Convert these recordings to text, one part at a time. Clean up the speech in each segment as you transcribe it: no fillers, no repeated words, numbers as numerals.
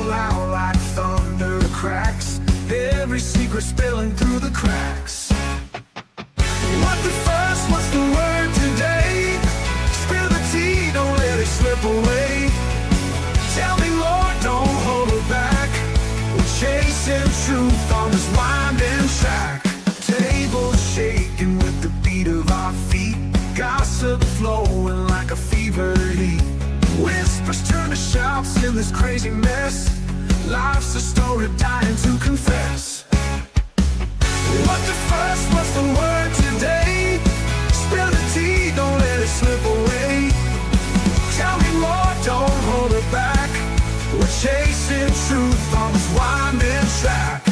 rumble out like thunder cracks, every secret spilling through the cracks. What the fuss, what's the word today? Spill the tea, don't let it slip away. Tell me, Lord, don't hold it back. We're chasing truth on this winding track. Tables shaking with the beat of our feet, gossip flowing like a fever heat. Whispers turn to shouts in this crazy mess. Life's a story dying to confess. What the fuss, what's the word today? Spill the tea, don't let it slip away. Tell me, Lord, don't hold it back. We're chasing truth on this winding track.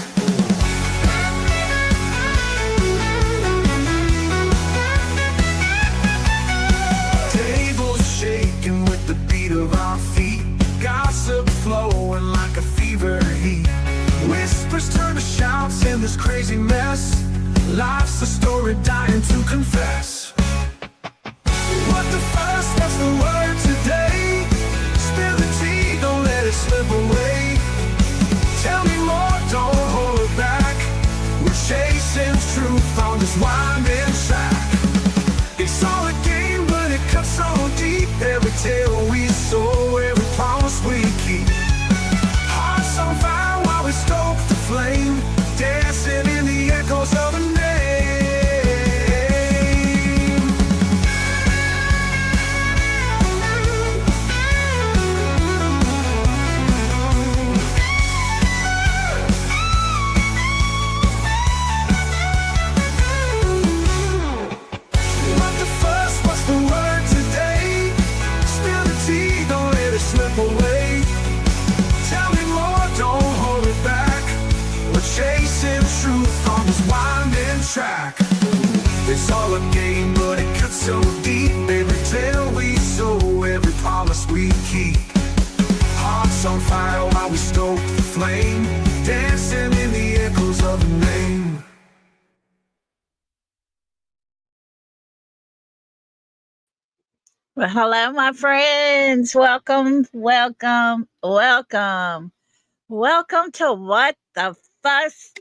Tables shaking with the beat of our feet, gossip flowing like a fever heat. Whispers turn to shouts in this crazy mess. Life's a story dying to confess. What the fuss, what's the word today? Spill the tea, don't let it slip away. Tell me, Lord, don't hold it back. We're chasing truth on this winding track. It's all a game, but it cuts so deep. Every tale we sow, every promise we keep. Hearts on fire while we stoke the flame, dancing in the echoes of a name. What the fuss, what's the word today? Spill the tea, don't let it slip away. Tell me, Lord, don't hold it back. We're chasing truth on this winding track. It's all a game, but it cuts so deep. Every tale we sow, every promise we keep. Hearts on fire while we stoke the flame, dancing in the echoes of a name. Well, hello, my friends. Welcome, welcome, welcome. Welcome to What the Fuss.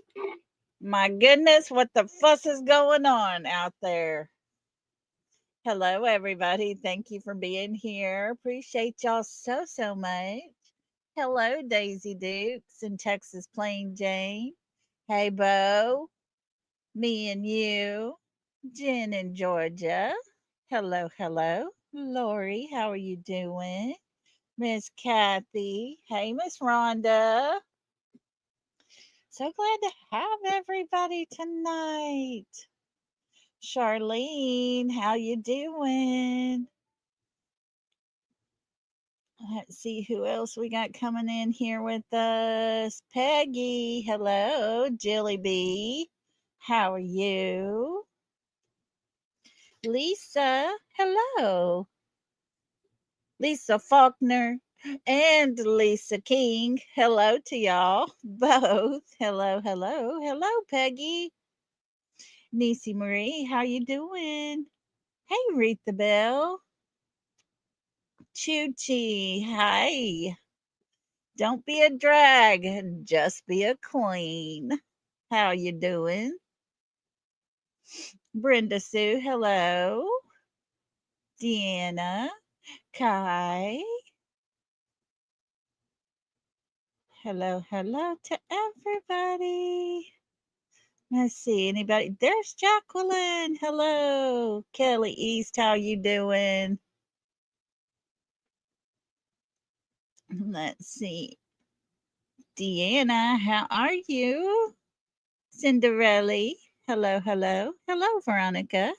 My goodness, what the fuss is going on out there? Hello, everybody. Thank you for being here. Appreciate y'all so, so much. Hello, Daisy Dukes in Texas Plain Jane. Hey, Bo. Me and you. Jen in Georgia. Hello, hello. Lori, how are you doing? Miss Kathy. Hey, Miss Rhonda. So glad to have everybody tonight. Charlene, how you doing? Let's see who else we got coming in here with us. Peggy, hello. Jilly B, how are you? Lisa, hello. Lisa Faulkner and Lisa King, hello to y'all both. Hello, hello, hello, Peggy. Nisi Marie, how you doing? Hey, Rita Bell. Choochie, hi. Don't be a drag, just be a queen. How you doing? Brenda Sue, hello. Deanna, Kai. Hello, hello to everybody. Let's see, anybody? There's Jacqueline. Hello. Kelly East, how you doing? Let's see. Deanna, how are you? Cinderella, hello, hello. Hello, Veronica.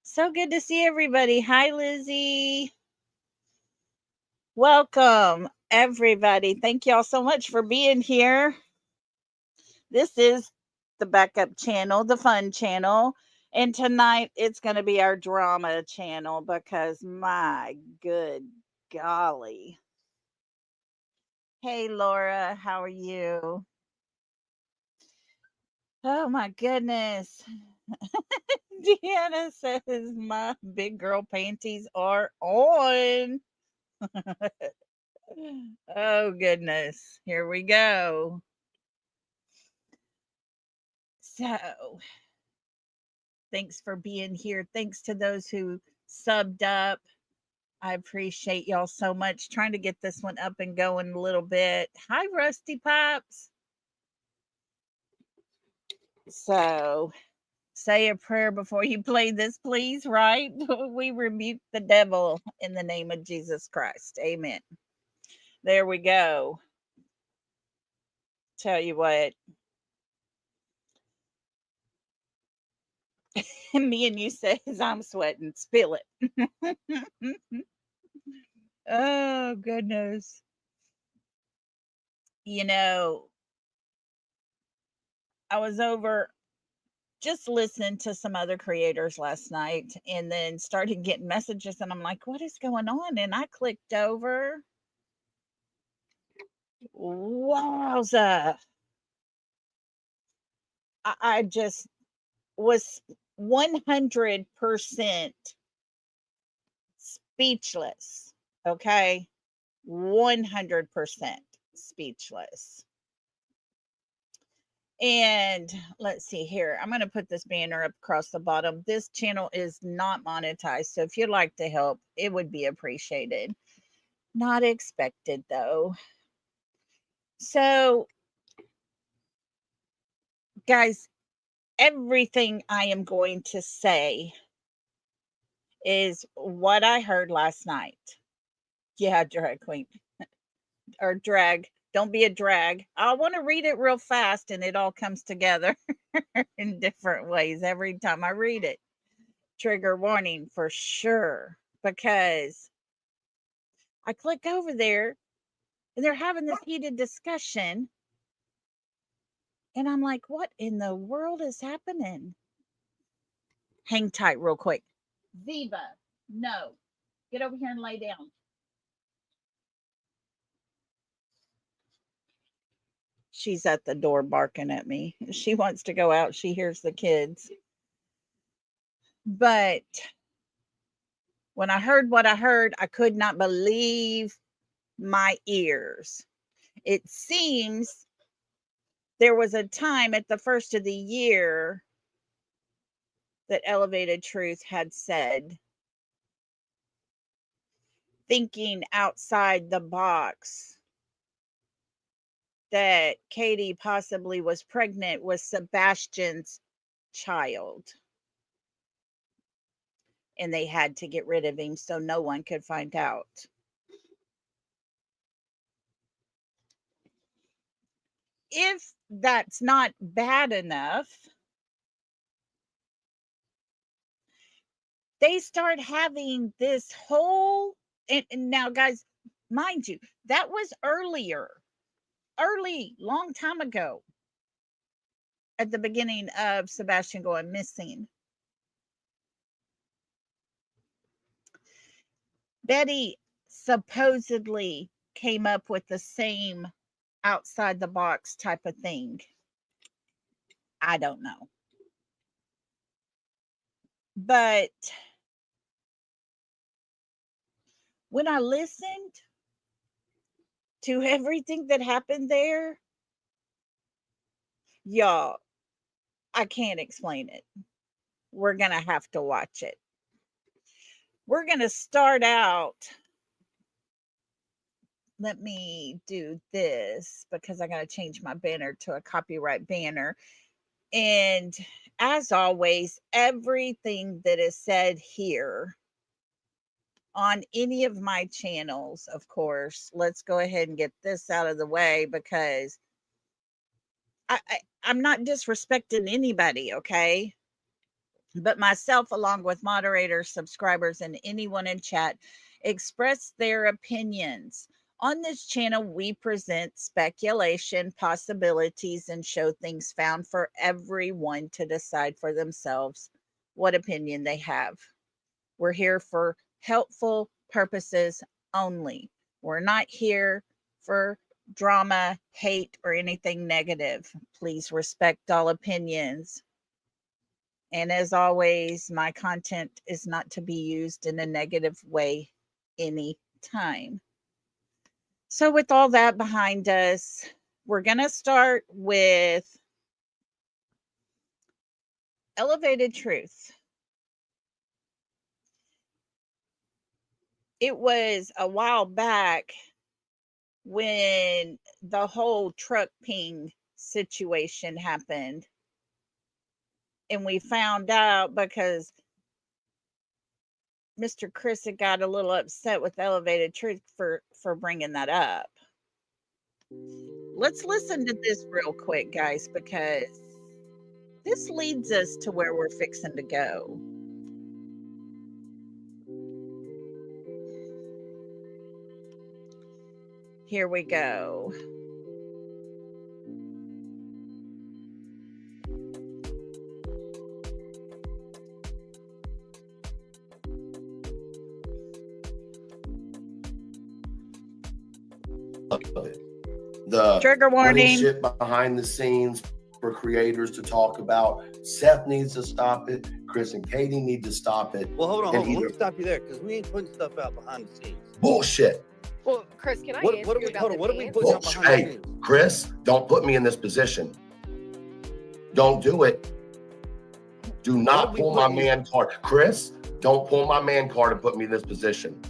So good to see everybody. Hi, Lizzie. Welcome, everybody. Thank y'all so much for being here. This is the backup channel, the fun channel. And tonight it's going to be our drama channel because my good golly. Hey, Laura, how are you? Oh, my goodness. Deanna says my big girl panties are on. Oh, goodness. Here we go. So, thanks for being here. Thanks to those who subbed up. I appreciate y'all so much. Trying to get this one up and going a little bit. Hi, Rusty Pops. So, say a prayer before you play this, please, right? We rebuke the devil in the name of Jesus Christ. Amen. There we go. Tell you what, me and you says I'm sweating. Spill it. Oh, goodness. You know, I was over just listening to some other creators last night and then started getting messages, and I'm like, what is going on? And I clicked over. Wowza. I just was 100% speechless. Okay. 100% speechless. And let's see here. I'm going to put this banner up across the bottom. This channel is not monetized. So if you'd like to help, it would be appreciated. Not expected, though. So, guys, everything I am going to say is what I heard last night. Yeah, drag queen or drag. Don't be a drag. I want to read it real fast and it all comes together in different ways every time I read it. Trigger warning for sure, because I click over there and they're having this heated discussion. And I'm like, what in the world is happening? Hang tight real quick. Viva, no. Get over here and lay down. She's at the door barking at me. She wants to go out. She hears the kids. But when I heard what I heard, I could not believe my ears. It seems there was a time at the first of the year that Elevated Truth had said, thinking outside the box, that Katie possibly was pregnant with Sebastian's child. And they had to get rid of him so no one could find out. If that's not bad enough, they start having this whole, and now, guys, mind you, that was long time ago, at the beginning of Sebastian going missing. Betty supposedly came up with the same outside the box type of thing. I don't know. But when I listened to everything that happened there, y'all, I can't explain it. We're going to have to watch it. We're going to start out. Let me do this because I got to change my banner to a copyright banner. And as always, everything that is said here on any of my channels, of course, let's go ahead and get this out of the way, because I'm not disrespecting anybody, okay? But myself, along with moderators, subscribers, and anyone in chat, express their opinions. On this channel, we present speculation, possibilities, and show things found for everyone to decide for themselves what opinion they have. We're here for helpful purposes only. We're not here for drama, hate, or anything negative. Please respect all opinions. And as always, my content is not to be used in a negative way any time. So, with all that behind us, we're going to start with elevated truth. It was a while back when the whole truck ping situation happened. And we found out because Mr. Chris had got a little upset with elevated truth for bringing that up. Let's listen to this real quick, guys, because this leads us to where we're fixing to go. Here we go. The Trigger warning. shit behind the scenes for creators to talk about. Seth needs to stop it. Chris and Katie need to stop it. Well, hold on. And Let either- me stop you there because we ain't putting stuff out behind the scenes. Bullshit. Well, Chris, can I What answer are you we? about Hold the on. What are we dance? putting out Bullshit. behind the Hey, scenes? Chris, don't put me in this position. Don't do it. Do not pull my man card. Chris, don't pull my man card and put me in this position.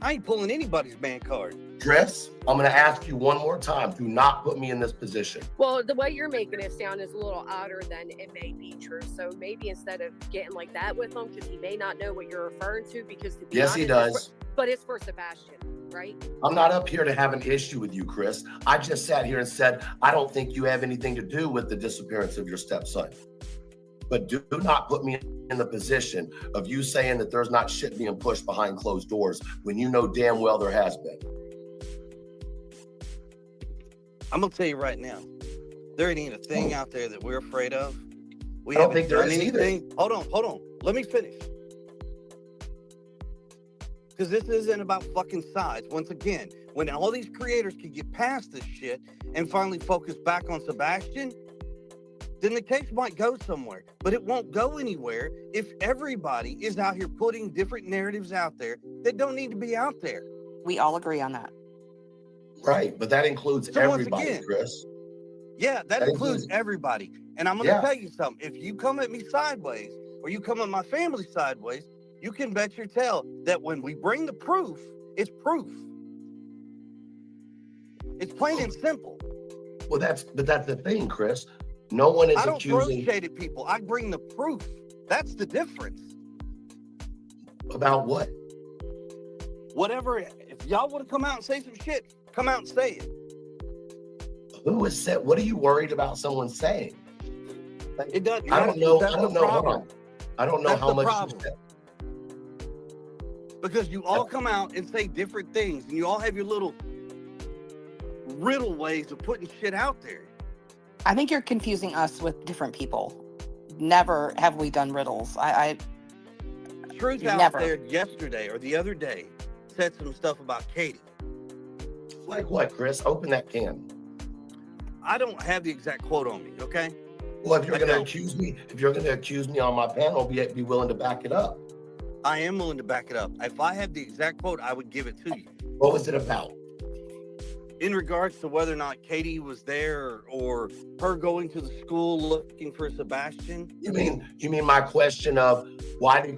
I ain't pulling anybody's man card. Chris, I'm going to ask you one more time. Do not put me in this position. Well, the way you're making it sound is a little odder than it may be true. So maybe instead of getting like that with him, because he may not know what you're referring to, because to be Yes, honest, he does. but it's for Sebastian, right? I'm not up here to have an issue with you, Chris. I just sat here and said, I don't think you have anything to do with the disappearance of your stepson. But do not put me in the position of you saying that there's not shit being pushed behind closed doors when you know damn well there has been. I'm gonna tell you right now, there ain't a thing out there that we're afraid of. We I don't haven't think there done is either. anything. Hold on. Let me finish. Because this isn't about fucking sides. Once again, when all these creators can get past this shit and finally focus back on Sebastian, then the case might go somewhere. But it won't go anywhere if everybody is out here putting different narratives out there that don't need to be out there. We all agree on that. Right, but that includes So once everybody, again, Chris. Yeah, that includes everybody. And I'm going to tell you something. If you come at me sideways or you come at my family sideways, you can bet your tail that when we bring the proof, it's proof. It's plain and simple. Well, that's the thing, Chris. No one is I don't throw accusing shade at people. I bring the proof. That's the difference. about what? Whatever. If y'all want to come out and say some shit, come out and say it. Who is said? What are you worried about someone saying? Like, It doesn't. I don't know. That's I don't the know. Hold problem. on. I don't know That's how the much you problem. said. Because you all come out and say different things, and you all have your little riddle ways of putting shit out there. I think you're confusing us with different people. Never have we done riddles. Truth out Never. there yesterday or the other day said some stuff about Katie. Like what, Chris? Open that can. I don't have the exact quote on me, okay? Well, if you're I going to don't. accuse me on my panel, be willing to back it up. I am willing to back it up. If I had the exact quote, I would give it to you. What was it about? In regards to whether or not Katie was there or her going to the school looking for Sebastian, You mean my question of why did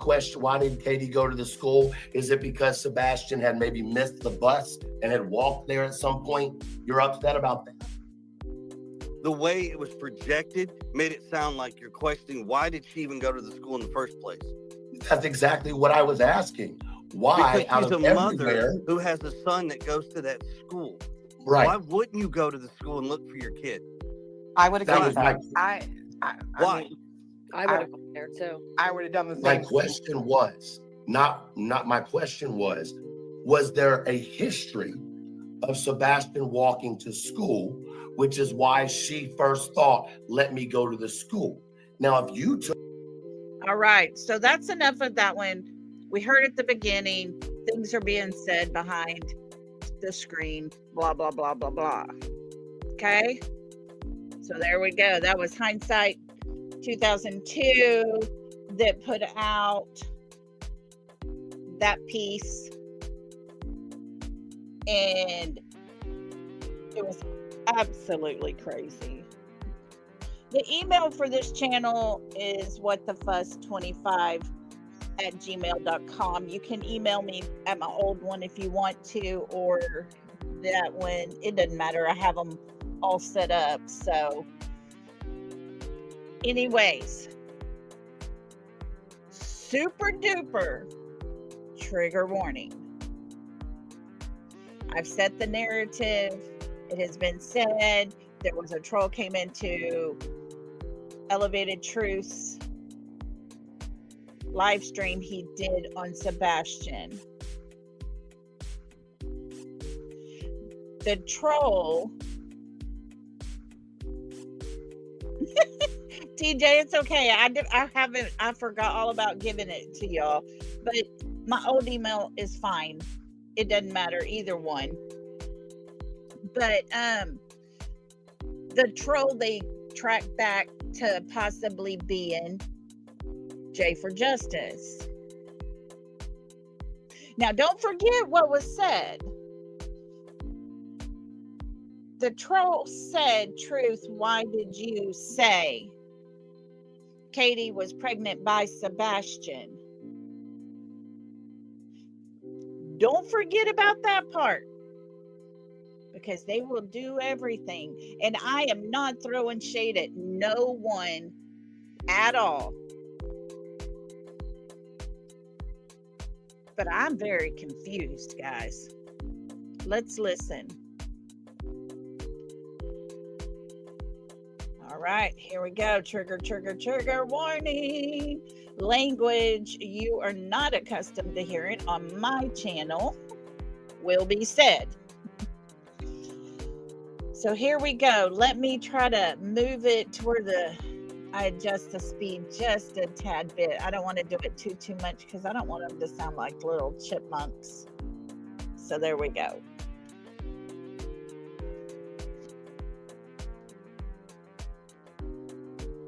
Katie go to the school? Is it because Sebastian had maybe missed the bus and had walked there at some point? You're upset about that? the way it was projected made it sound like you're questioning why did she even go to the school in the first place? That's exactly what I was asking. Why, Because out she's of a mother everywhere, who has a son that goes to that school. right? Why wouldn't you go to the school and look for your kid? I would agree That with was that. my Why? I would have gone there too. I would have done the same. my question was not my question was there a history of Sebastian walking to school, which is why she first thought, let me go to the school. Now, if you took All right. So that's enough of that one. We heard at the beginning, things are being said behind the screen, blah, blah, blah, blah, blah. Okay. So there we go. That was Hindsight 2002 that put out that piece. And It was absolutely crazy. The email for this channel is whatthefuss25@gmail.com. You can email me at my old one if you want to, or that one. It doesn't matter. I have them all set up. So, anyways, super duper trigger warning. I've set the narrative. It has been said. There was a troll came into Elevated Truth's live stream he did on Sebastian. The troll, TJ, it's okay. I forgot all about giving it to y'all, but my old email is fine. It doesn't matter either one. But the troll they tracked back to possibly being J for Justice. Now, don't forget what was said. The troll said, "Truth, why did you say Katie was pregnant by Sebastian?" Don't forget about that part, because they will do everything. And I am not throwing shade at no one at all. But I'm very confused, guys. Let's listen. All right, here we go. Trigger, trigger, trigger warning. Language you are not accustomed to hearing on my channel will be said. So here we go. Let me try to move it to where I adjust the speed just a tad bit. I don't want to do it too much because I don't want them to sound like little chipmunks. So there we go.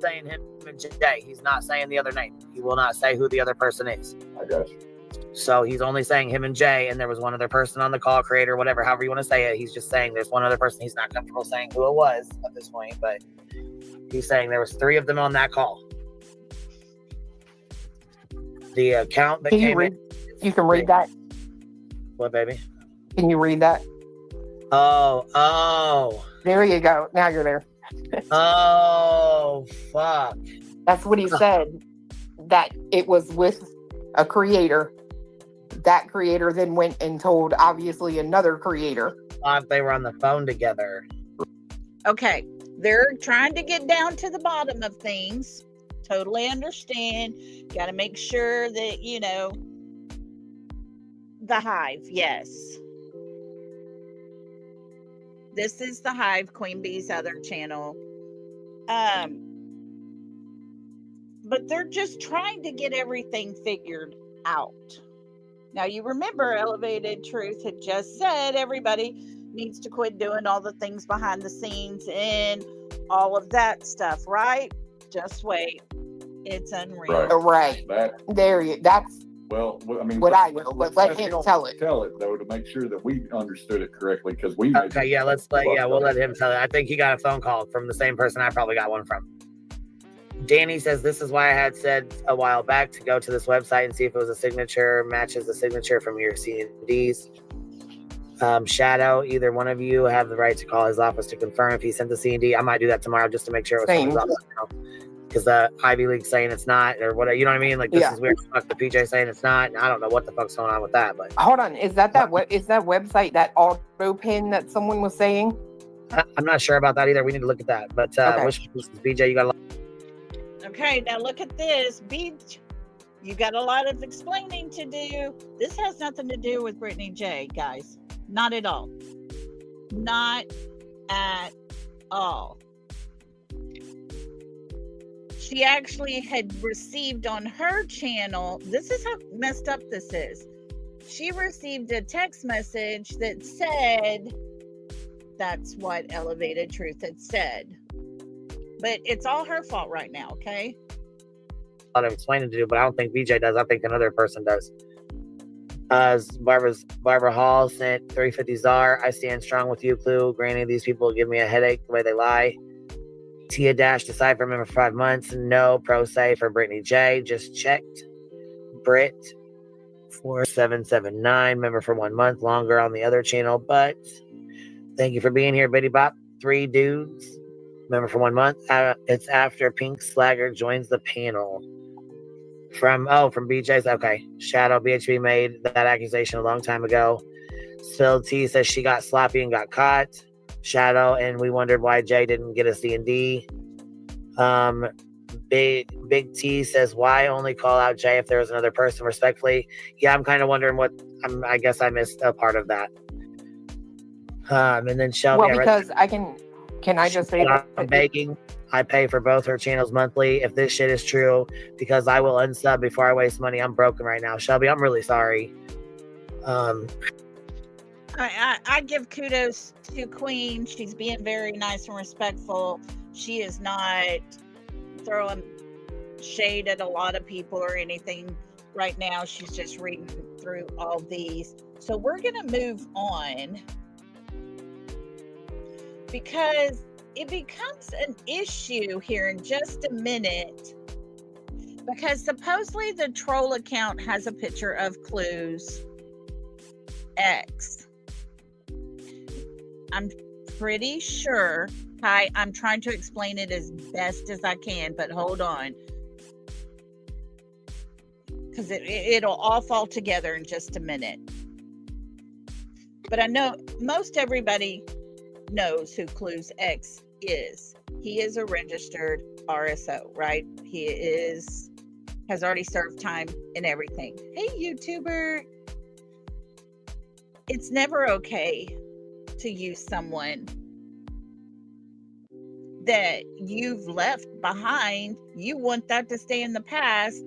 Saying him and Jay. He's not saying the other name. He will not say who the other person is. I got you. So he's only saying him and Jay, and there was one other person on the call, creator, whatever, however you want to say it. He's just saying there's one other person. He's not comfortable saying who it was at this point, but he's saying there was 3 of them on that call. The account that Can you came read? in. You can read that. What, baby? Can you read that? Oh. There you go. Now you're there. Oh, fuck. That's what he said. That it was with a creator. That creator then went and told, obviously, another creator. Thought they were on the phone together. Okay, they're trying to get down to the bottom of things. Totally understand. Got to make sure that, you know, the Hive, yes. This is the Hive, Queen Bee's other channel. But they're just trying to get everything figured out. Now, you remember Elevated Truth had just said everybody needs to quit doing all the things behind the scenes and all of that stuff, right? Just wait. It's unreal. Right. That's Well, I mean, what I know, but let him tell it. Tell it though to make sure that we understood it correctly, because we. Okay, yeah, we'll let him tell it. I think he got a phone call from the same person I probably got one from. Danny says, this is why I had said a while back to go to this website and see if it was a signature, matches the signature from your C&Ds. Shadow, either one of you have the right to call his office to confirm if he sent the C&D. I might do that tomorrow just to make sure it was from his office. Because the Ivy League saying it's not, or whatever, you know what I mean? Like, this is weird. Fuck the PJ saying it's not. And I don't know what the fuck's going on with that, but hold on. Is that website, that auto pin that someone was saying? I'm not sure about that either. We need to look at that. But Okay. BJ, you got a lot. Okay, now look at this. Beach, you got a lot of explaining to do. This has nothing to do with Brittany J, guys. Not at all. Not at all. She actually had received on her channel, this is how messed up this is. She received a text message that said, that's what Elevated Truth had said. But it's all her fault right now, okay? A lot of explaining to do, but I don't think BJ does. I think another person does. Barbara Hall sent 350 Czar. I stand strong with you, Clue. Granny, these people give me a headache the way they lie. Tia Dash, Decipher, member for 5 months. No, Pro Say for Brittany J. Just checked. Brit 4779, member for 1 month. Longer on the other channel, but thank you for being here, Bitty Bop. 3 dudes, member for 1 month. It's after Pink Slagger joins the panel. From BJ's. Okay. Shadow BHB made that accusation a long time ago. Phil T says she got sloppy and got caught. Shadow, and we wondered why Jay didn't get a C&D. Big T says, why only call out Jay if there was another person? Respectfully. Yeah, I'm kind of wondering I guess I missed a part of that. And then Shelby. Well, because can I just say I'm begging. I pay for both her channels monthly. If this shit is true, because I will unsub before I waste money. I'm broken right now. Shelby, I'm really sorry. I give kudos to Queen. She's being very nice and respectful. She is not throwing shade at a lot of people or anything right now. She's just reading through all these. So we're going to move on because it becomes an issue here in just a minute, because supposedly the troll account has a picture of Clue's ex. I'm pretty sure. Hi, I'm trying to explain it as best as I can, but hold on, because it'll all fall together in just a minute. But I know most everybody knows who Clue's ex is. He is a registered RSO, right? He has already served time and everything. Hey, YouTuber. It's never okay to use someone that you've left behind. You want that to stay in the past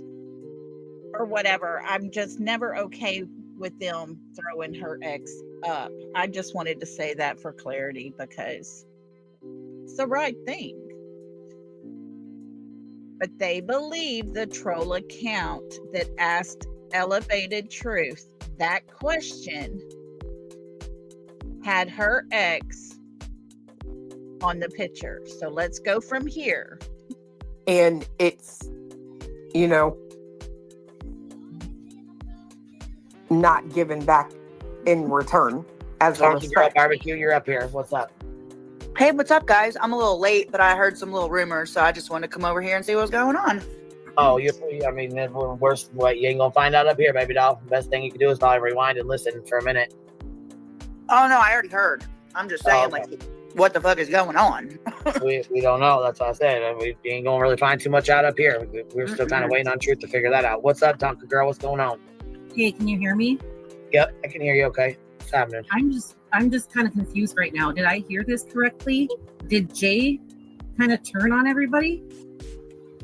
or whatever. I'm just never okay with them throwing her ex up. I just wanted to say that for clarity because it's the right thing. But they believe the troll account that asked Elevated Truth that question had her ex on the picture. So let's go from here. And it's, not given back in return as a Talking Girl respect. Barbecue, you're up here. What's up? Hey, what's up, guys? I'm a little late, but I heard some little rumors, so I just wanted to come over here and see what's going on. Oh, you ain't gonna find out up here, baby doll. The best thing you can do is probably rewind and listen for a minute. Oh, no, I already heard. I'm just saying, okay. What the fuck is going on? we don't know. That's what I said. We ain't gonna really find too much out up here. We're still kind of waiting on Truth to figure that out. What's up, Tonka Girl? What's going on? Hey, can you hear me? Yep, I can hear you. Okay, what's happening? I'm just kind of confused right now. Did I hear this correctly? Did Jay kind of turn on everybody?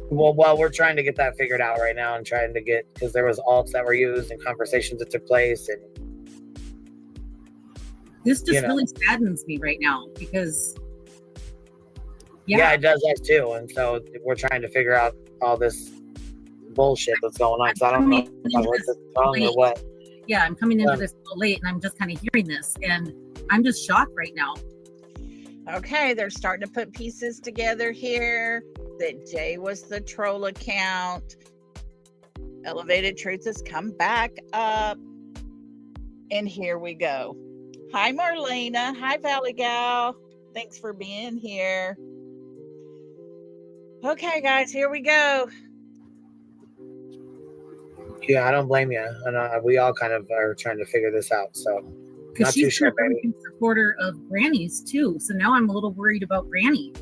Well, we're trying to get that figured out right now and trying to get, because there was alts that were used and conversations that took place, and this just really saddens me right now because yeah, it does us too. And so we're trying to figure out all this bullshit that's going on. So I don't know if I heard this wrong or what. Yeah, I'm coming into this a little late and I'm just kind of hearing this and I'm just shocked right now. Okay, they're starting to put pieces together here that Jay was the troll account. Elevated Truth has come back up. And here we go. Hi, Marlena. Hi, Valley Gal. Thanks for being here. Okay, guys, here we go. Yeah, I don't blame you. And we all kind of are trying to figure this out. So, because she's a big supporter of Granny's too. So now I'm a little worried about Granny.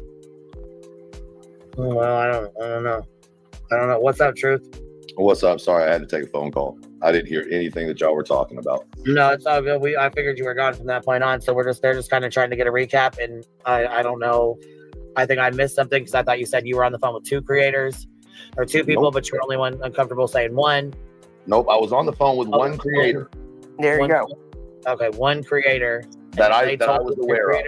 Well, I don't know. What's up, Truth? What's up? Sorry, I had to take a phone call. I didn't hear anything that y'all were talking about. No, it's all good. I figured you were gone from that point on. So they're just kind of trying to get a recap. And I don't know. I think I missed something because I thought you said you were on the phone with 2 creators or 2 people, but you're only uncomfortable saying 1. Nope, I was on the phone with one creator. There you go. Okay, 1 creator that I was aware of.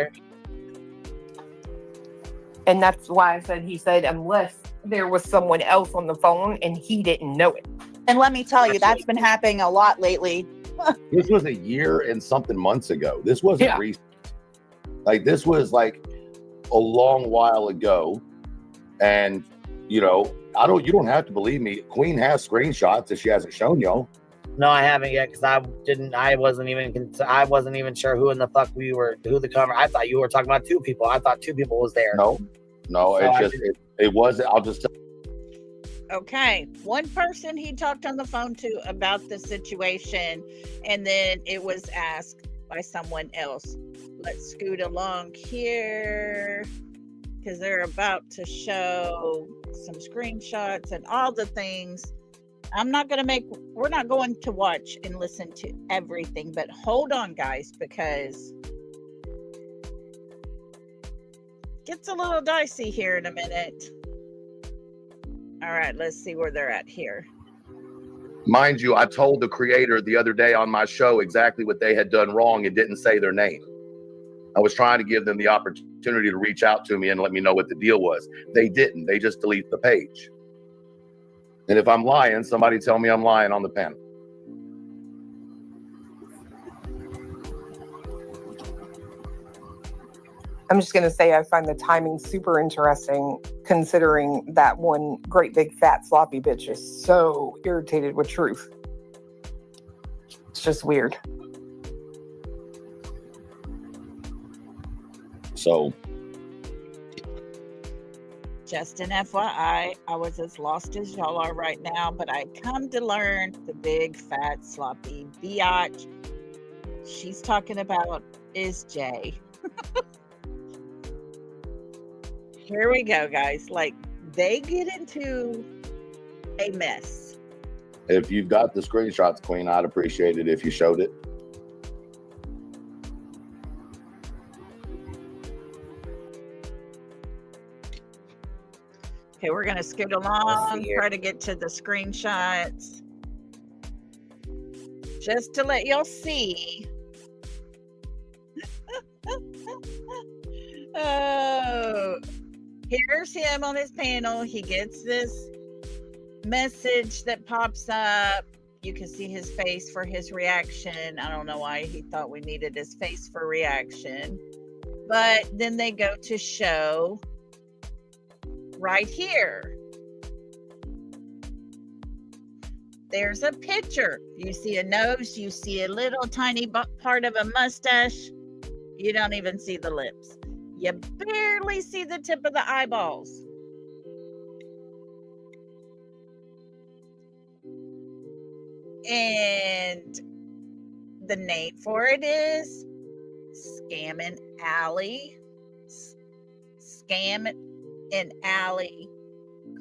And that's why he said unless there was someone else on the phone and he didn't know it. And let me tell you, that's been happening a lot lately. This was a year and something months ago. This wasn't Yeah. recent. Like, this was like a long while ago. And, you know, you don't have to believe me. Queen has screenshots that she hasn't shown y'all. No, I haven't yet because I wasn't even sure who in the fuck who the cover. I thought you were talking about 2 people. I thought 2 people was there. No, So it wasn't. I'll just tell Okay, one person he talked on the phone to about the situation, and then it was asked by someone else. Let's scoot along here because they're about to show some screenshots and all the things. We're not going to watch and listen to everything, but hold on, guys, because it gets a little dicey here in a minute. All right, let's see where they're at here. Mind you, I told the creator the other day on my show exactly what they had done wrong and didn't say their name. I was trying to give them the opportunity to reach out to me and let me know what the deal was. They didn't. They just delete the page. And if I'm lying, somebody tell me I'm lying on the panel. I'm just going to say I find the timing super interesting, considering that one great big fat sloppy bitch is so irritated with truth. It's just weird. So, Just an FYI, I was as lost as y'all are right now, but I come to learn the big fat sloppy biatch she's talking about is Jay. Here we go, guys. Like, they get into a mess. if you've got the screenshots, Queen, I'd appreciate it if you showed it. Okay, we're gonna scoot along, try to get to the screenshots. Just to let y'all see. Oh, here's him on his panel. He gets this message that pops up. You can see his face for his reaction. I don't know why he thought we needed his face for reaction. But then they go to show right here. There's a picture. You see a nose, you see a little tiny part of a mustache. You don't even see the lips. You barely see the tip of the eyeballs. And the name for it is Scam and Alley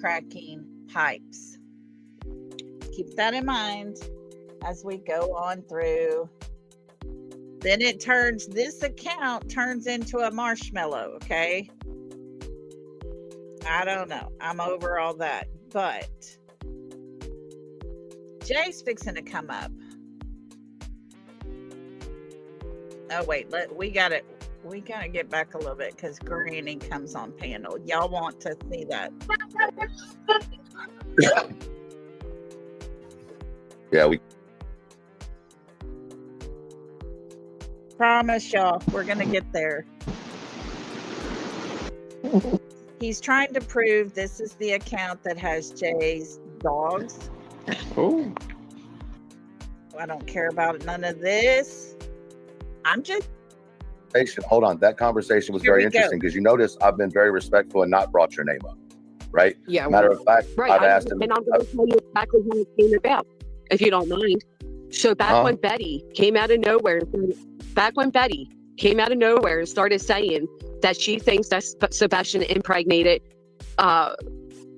Cracking Pipes. Keep that in mind as we go on through. Then this account turns into a marshmallow, okay? I don't know. I'm over all that. But Jay's fixing to come up. Oh, wait. We gotta get back a little bit because Granny comes on panel. Y'all want to see that. Yeah, we promise y'all, we're gonna get there. He's trying to prove this is the account that has Jay's dogs. Oh. I don't care about none of this. I'm just hold on. That conversation was very interesting because you notice I've been very respectful and not brought your name up, right? Yeah. Matter of fact, Right. I've asked him. And I'm going to tell you exactly how it came about, if you don't mind. So back when Betty came out of nowhere and started saying that she thinks that Sebastian impregnated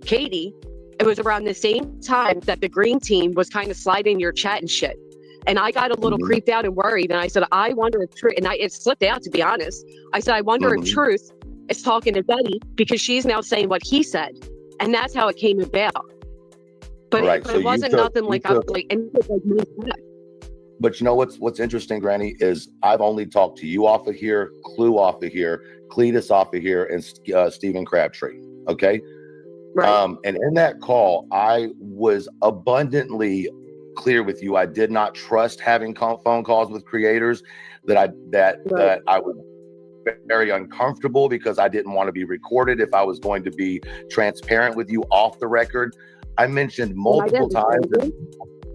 Katie, it was around the same time that the green team was kind of sliding your chat and shit. And I got a little creeped out and worried. And I said, I wonder if Truth, and it slipped out, to be honest. I said, I wonder if Truth is talking to Betty because she's now saying what he said. And that's how it came about. But, Right. it wasn't nothing like, I was like, and it was like, but you know what's interesting, Granny, is I've only talked to you off of here, Clue off of here, Cletus off of here, and Stephen Crabtree. Okay. Right. And in that call, I was abundantly clear with you. I did not trust having phone calls with creators. That I was very uncomfortable because I didn't want to be recorded if I was going to be transparent with you off the record. I mentioned multiple times,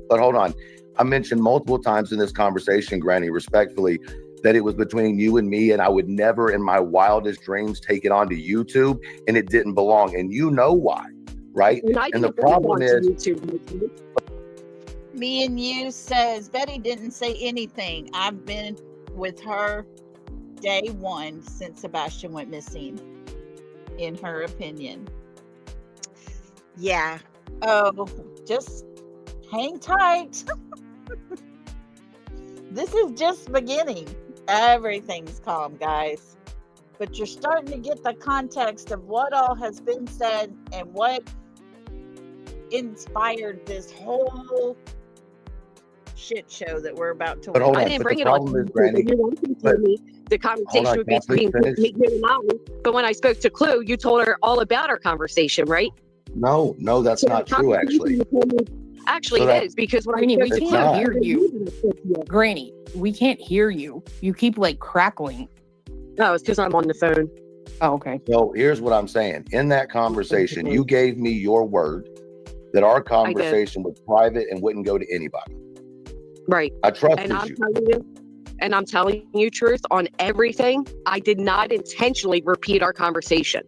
but hold on. I mentioned multiple times in this conversation, Granny, respectfully, that it was between you and me, and I would never in my wildest dreams take it onto YouTube, and it didn't belong. And you know why, right? And the problem is, me and you says Betty didn't say anything. I've been with her day one since Sebastian went missing, in her opinion. Yeah. Oh, just hang tight. This is just beginning. Everything's calm, guys. But you're starting to get the context of what all has been said and what inspired this whole shit show that we're about to But watch. hold I on, didn't but bring the it on problem is, you. Granny, You wanted to but tell me the hold conversation on, would can I be please between finish? me and Molly. But when I spoke to Clue, you told her all about our conversation, right? No, that's So not the true, conversation actually. you told me, actually, So it that is because when Granny, I we spoke to it's Clue, can't not. hear I you. knew that I spoke to you. Granny, we can't hear you. You keep like crackling. No, it's because I'm on the phone. Oh, okay. So here's what I'm saying. In that conversation, you gave me your word that our I did. conversation was private and wouldn't go to anybody. Right. I And trusted I'm you. telling you truth on everything. I did not intentionally repeat our conversation.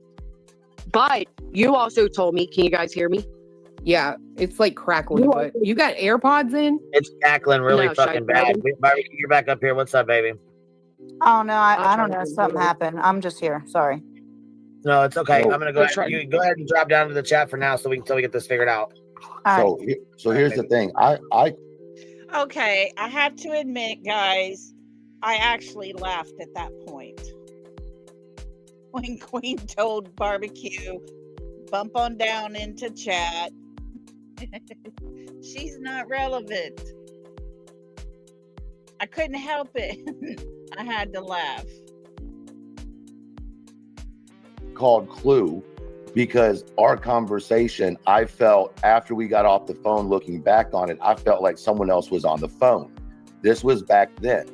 But you also told me, can you guys hear me? Yeah, it's like crackling, You but you got AirPods in? It's cackling really No, fucking bad. Barbecue, you're back up here. What's up, baby? Oh no, I I'll don't try know. to Something happened. I'm just here. Sorry. No, it's okay. So I'm gonna go I'll try. ahead. You go ahead and drop down to the chat for now, so until we get this figured out. All right. so here's the thing. I Okay, I have to admit, guys, I actually laughed at that point. When Queen told Barbecue, bump on down into chat. She's not relevant. I couldn't help it. I had to laugh. called Clue because our conversation, I felt after we got off the phone, looking back on it, I felt like someone else was on the phone. This was back then.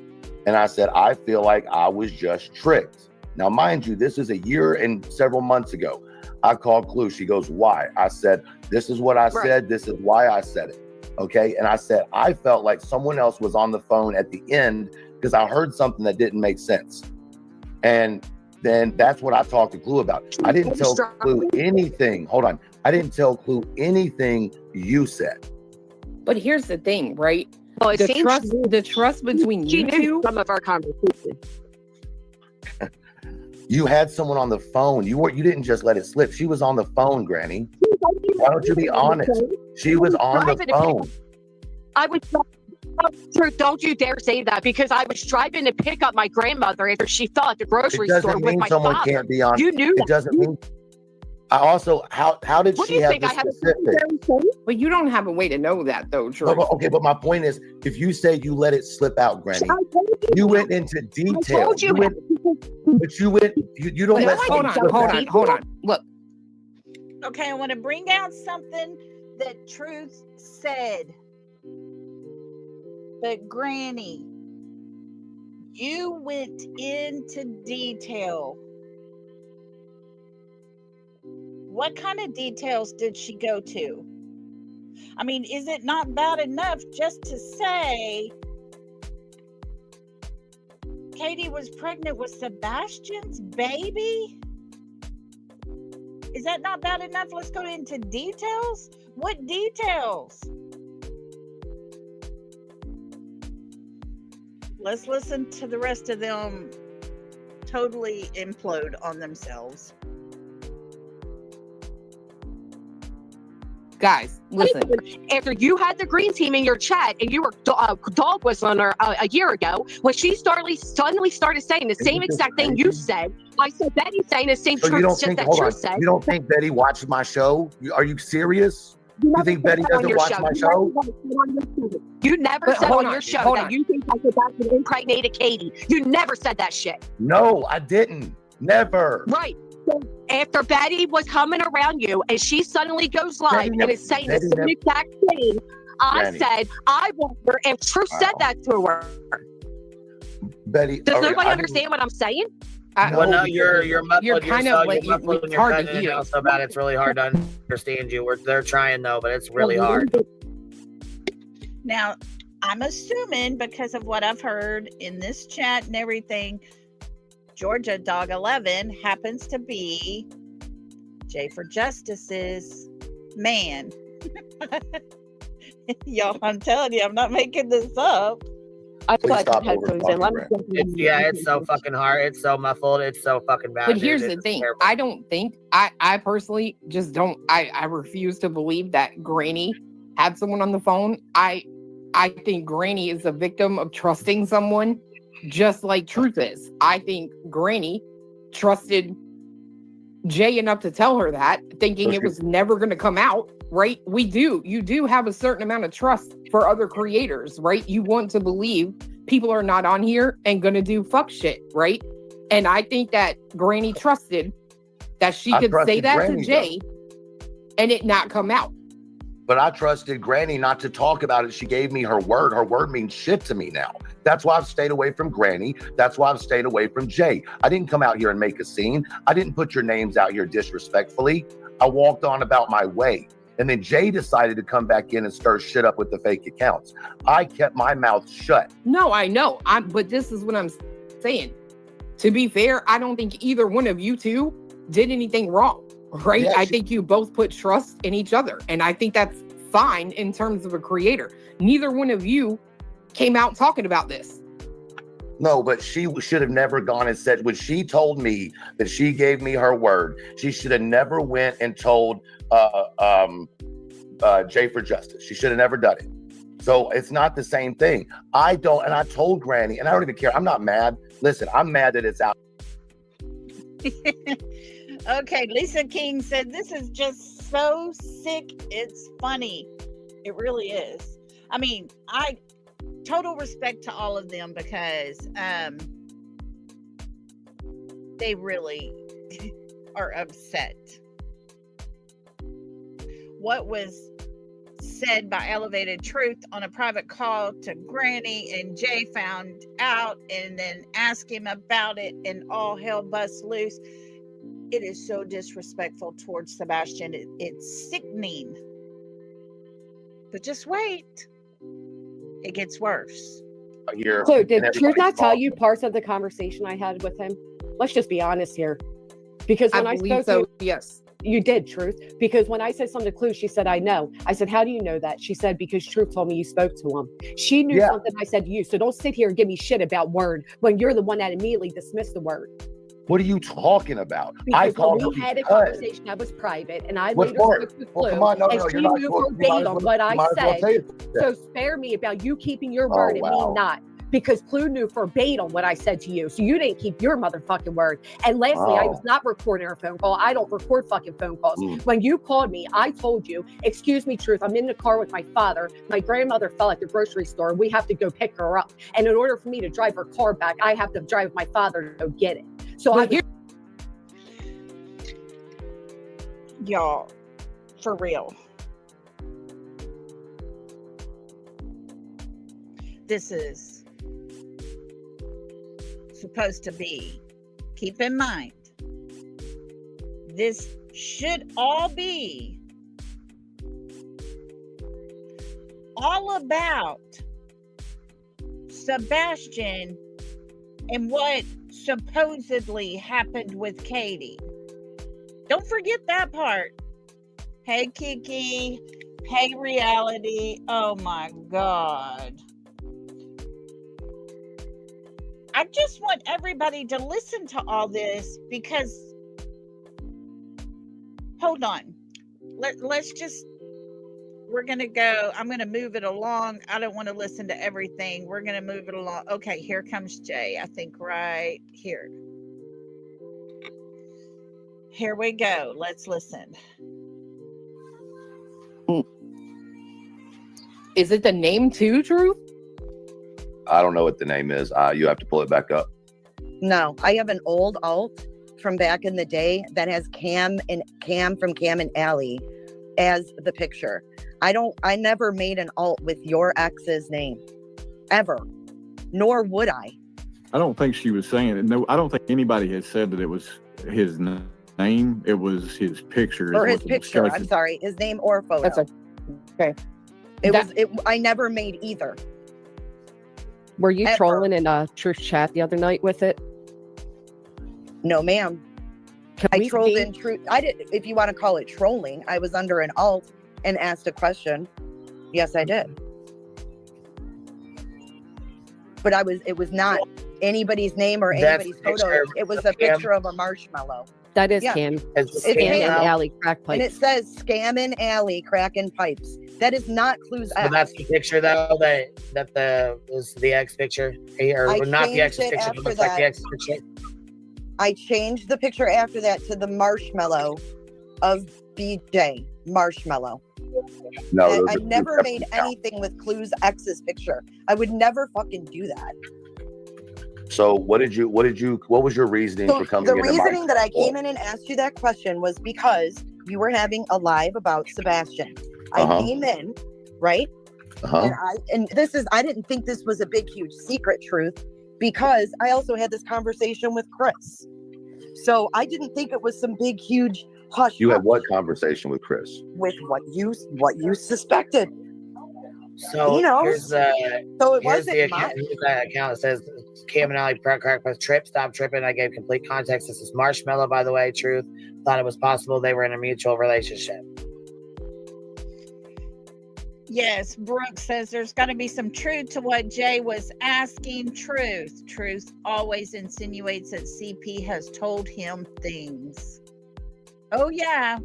And I said, I feel like I was just tricked. Now, mind you, this is a year and several months ago. I called Clue. She goes, why? I said, this is what I said. This is why I said it. Okay. And I said, I felt like someone else was on the phone at the end because I heard something that didn't make sense. And then that's what I talked to Clue about. I didn't tell Clue anything. Hold on. I didn't tell Clue anything you said. But here's the thing, right? Well, it The seems trust between she you knew two. some of our conversation. You had someone on the phone. You didn't just let it slip. She was on the phone, Granny. Why don't you be honest? She was on the phone. I was don't you dare say that, because I was driving to pick up my grandmother after she fell at the grocery It store doesn't with mean my someone father. can't be on. You knew It that. doesn't mean. I also, how did What do she you have think? the I have a specific? But you don't have a way to know that, though, Drew. Okay, but my point is, if you say you let it slip out, Granny, you went into detail. I told you, But you went. You don't let. Hold on. Look. Okay, I want to bring out something that Truth said. But Granny, you went into detail. What kind of details did she go to? I mean, is it not bad enough just to say Katie was pregnant with Sebastian's baby? Is that not bad enough? Let's go into details. What details? Let's listen to the rest of them totally implode on themselves. Guys, listen. After you had the green team in your chat and you were dog whistling her a year ago, when she suddenly started saying the same exact thing you said, I said Betty's saying the same So you truth don't shit think? that Hold you on. said. You don't think Betty watched my show? Are you serious? You think Betty doesn't watch my show? You never But said hold on on, your show hold that on. you think that Sebastian impregnated Katie. You never said that shit. No, I didn't. Never. Right. So after Betty was coming around you and she suddenly goes live Betty and never- is saying Betty the same never- exact thing, I Granny. said, I wonder if Truth said that to her. Betty, Does all right, nobody I understand what I'm saying? Well, no, you're muffled. You're kind of like you're muffled it's and you're hard to cutting in hear. and out so bad it's really hard to understand you. They're trying though, but it's really hard. Now, I'm assuming because of what I've heard in this chat and everything, Georgia Dog 11 happens to be Jay for Justice's man. Y'all, I'm telling you, I'm not making this up. I Please put stop headphones in. Let me It's so fucking hard. It's so muffled. It's so fucking bad. But dude. here's the It's thing. terrible. I don't think I personally just don't I refuse to believe that Granny had someone on the phone. I think Granny is a victim of trusting someone just like Truth is. I think Granny trusted Jay enough to tell her that, thinking it was never going to come out, right? You do have a certain amount of trust for other creators, right? You want to believe people are not on here and going to do fuck shit, right? And I think that Granny trusted that she could say that Granny, to Jay and it not come out. But I trusted Granny not to talk about it. She gave me her word. Her word means shit to me now. That's why I've stayed away from Granny. That's why I've stayed away from Jay. I didn't come out here and make a scene. I didn't put your names out here disrespectfully. I walked on about my way. And then Jay decided to come back in and stir shit up with the fake accounts. I kept my mouth shut. No, I know. But this is what I'm saying. To be fair, I don't think either one of you two did anything wrong. Right? Yeah, I think you both put trust in each other. And I think that's fine in terms of a creator. Neither one of you came out talking about this. No, but she should have never gone and said, when she told me that she gave me her word, she should have never went and told Jay for Justice. She should have never done it. So it's not the same thing. I told Granny, and I don't even care. I'm not mad. Listen, I'm mad that it's out. Okay, Lisa King said, this is just so sick. It's funny. It really is. I mean, total respect to all of them because they really are upset. What was said by Elevated Truth on a private call to Granny, and Jay found out and then asked him about it, and all hell busts loose. It is so disrespectful towards Sebastian. It's sickening. But just wait. It gets worse. Here, So did and Truth not everybody's tell talking. you parts of the conversation I had with him? Let's just be honest here. Because when I believe spoke so, to yes. you did, Truth. Because when I said something to Clue, she said, I know. I said, how do you know that? She said, because Truth told me you spoke to him. She knew something I said to you. So don't sit here and give me shit about word when you're the one that immediately dismissed the word. What are you talking about? Because called when we her had a because- conversation that was private, and I What later for? spoke with Well, Clue, come on, no, and no, she you're not knew supposed- you might as verbatim well- what you I might as well said. say it. So spare me about you keeping your Oh, word and wow. me not. Because Clue knew verbatim what I said to you. So you didn't keep your motherfucking word. And lastly, I was not recording our phone call. I don't record fucking phone calls. When you called me, I told you, excuse me, Truth, I'm in the car with my father. My grandmother fell at the grocery store. We have to go pick her up. And in order for me to drive her car back, I have to drive my father to go get it. So Y'all, for real. This is supposed to be, keep in mind, this should all be all about Sebastian and what supposedly happened with Katie. Don't forget that part. Hey, Kiki. Hey, Reality. Oh, my God. I just want everybody to listen to all this because, hold on. Let's just, we're going to go. I'm going to move it along. I don't want to listen to everything. We're going to move it along. Okay, here comes Jay. I think right here. Here we go. Let's listen. Is it the name too, Truth? I don't know what the name is. You have to pull it back up. No, I have an old alt from back in the day that has Cam from Cam and Allie as the picture. I never made an alt with your ex's name. Ever. Nor would I. I don't think she was saying it. No, I don't think anybody has said that it was his name. It was his picture. is Or what his the picture. I'm discussion- sorry. His name or photo. That's okay. I never made either. Were you Ever. trolling in a church chat the other night with it? No, ma'am. Can I we trolled see- in truth. I did, if you want to call it trolling. I was under an alt and asked a question. Yes, I did. But it was not anybody's name or That's anybody's the photo. picture It was of a him. picture of a marshmallow. That is Yeah. Cam. It's It's Cam Cam. and Alley crack And it pipes. says Scammin' Alley cracking pipes. That is not Clues So X. that's the picture though that was the ex picture, or I not the ex's changed it picture, but after looks like the that. ex picture. I changed the picture after that to the marshmallow of BJ Marshmallow. No, I those are two never separate made accounts. anything with Clues X's picture. I would never fucking do that. So what was your reasoning So for coming the into my reasoning that I came in and asked you that question was because you were having a live about Sebastian. I Uh-huh. came in, right? Uh-huh. And I didn't think this was a big, huge secret truth because I also had this conversation with Chris. So I didn't think it was some big, huge hush You hush had what conversation with Chris? with what you suspected. So He knows. here's So it the wasn't account. my. Here's that account that says Cam and Alley crack with trip. Stop tripping. I gave complete context. This is Marshmallow, by the way. Truth. Thought it was possible they were in a mutual relationship. Yes, Brooke says there's got to be some truth to what Jay was asking. Truth always insinuates that CP has told him things. Oh, yeah.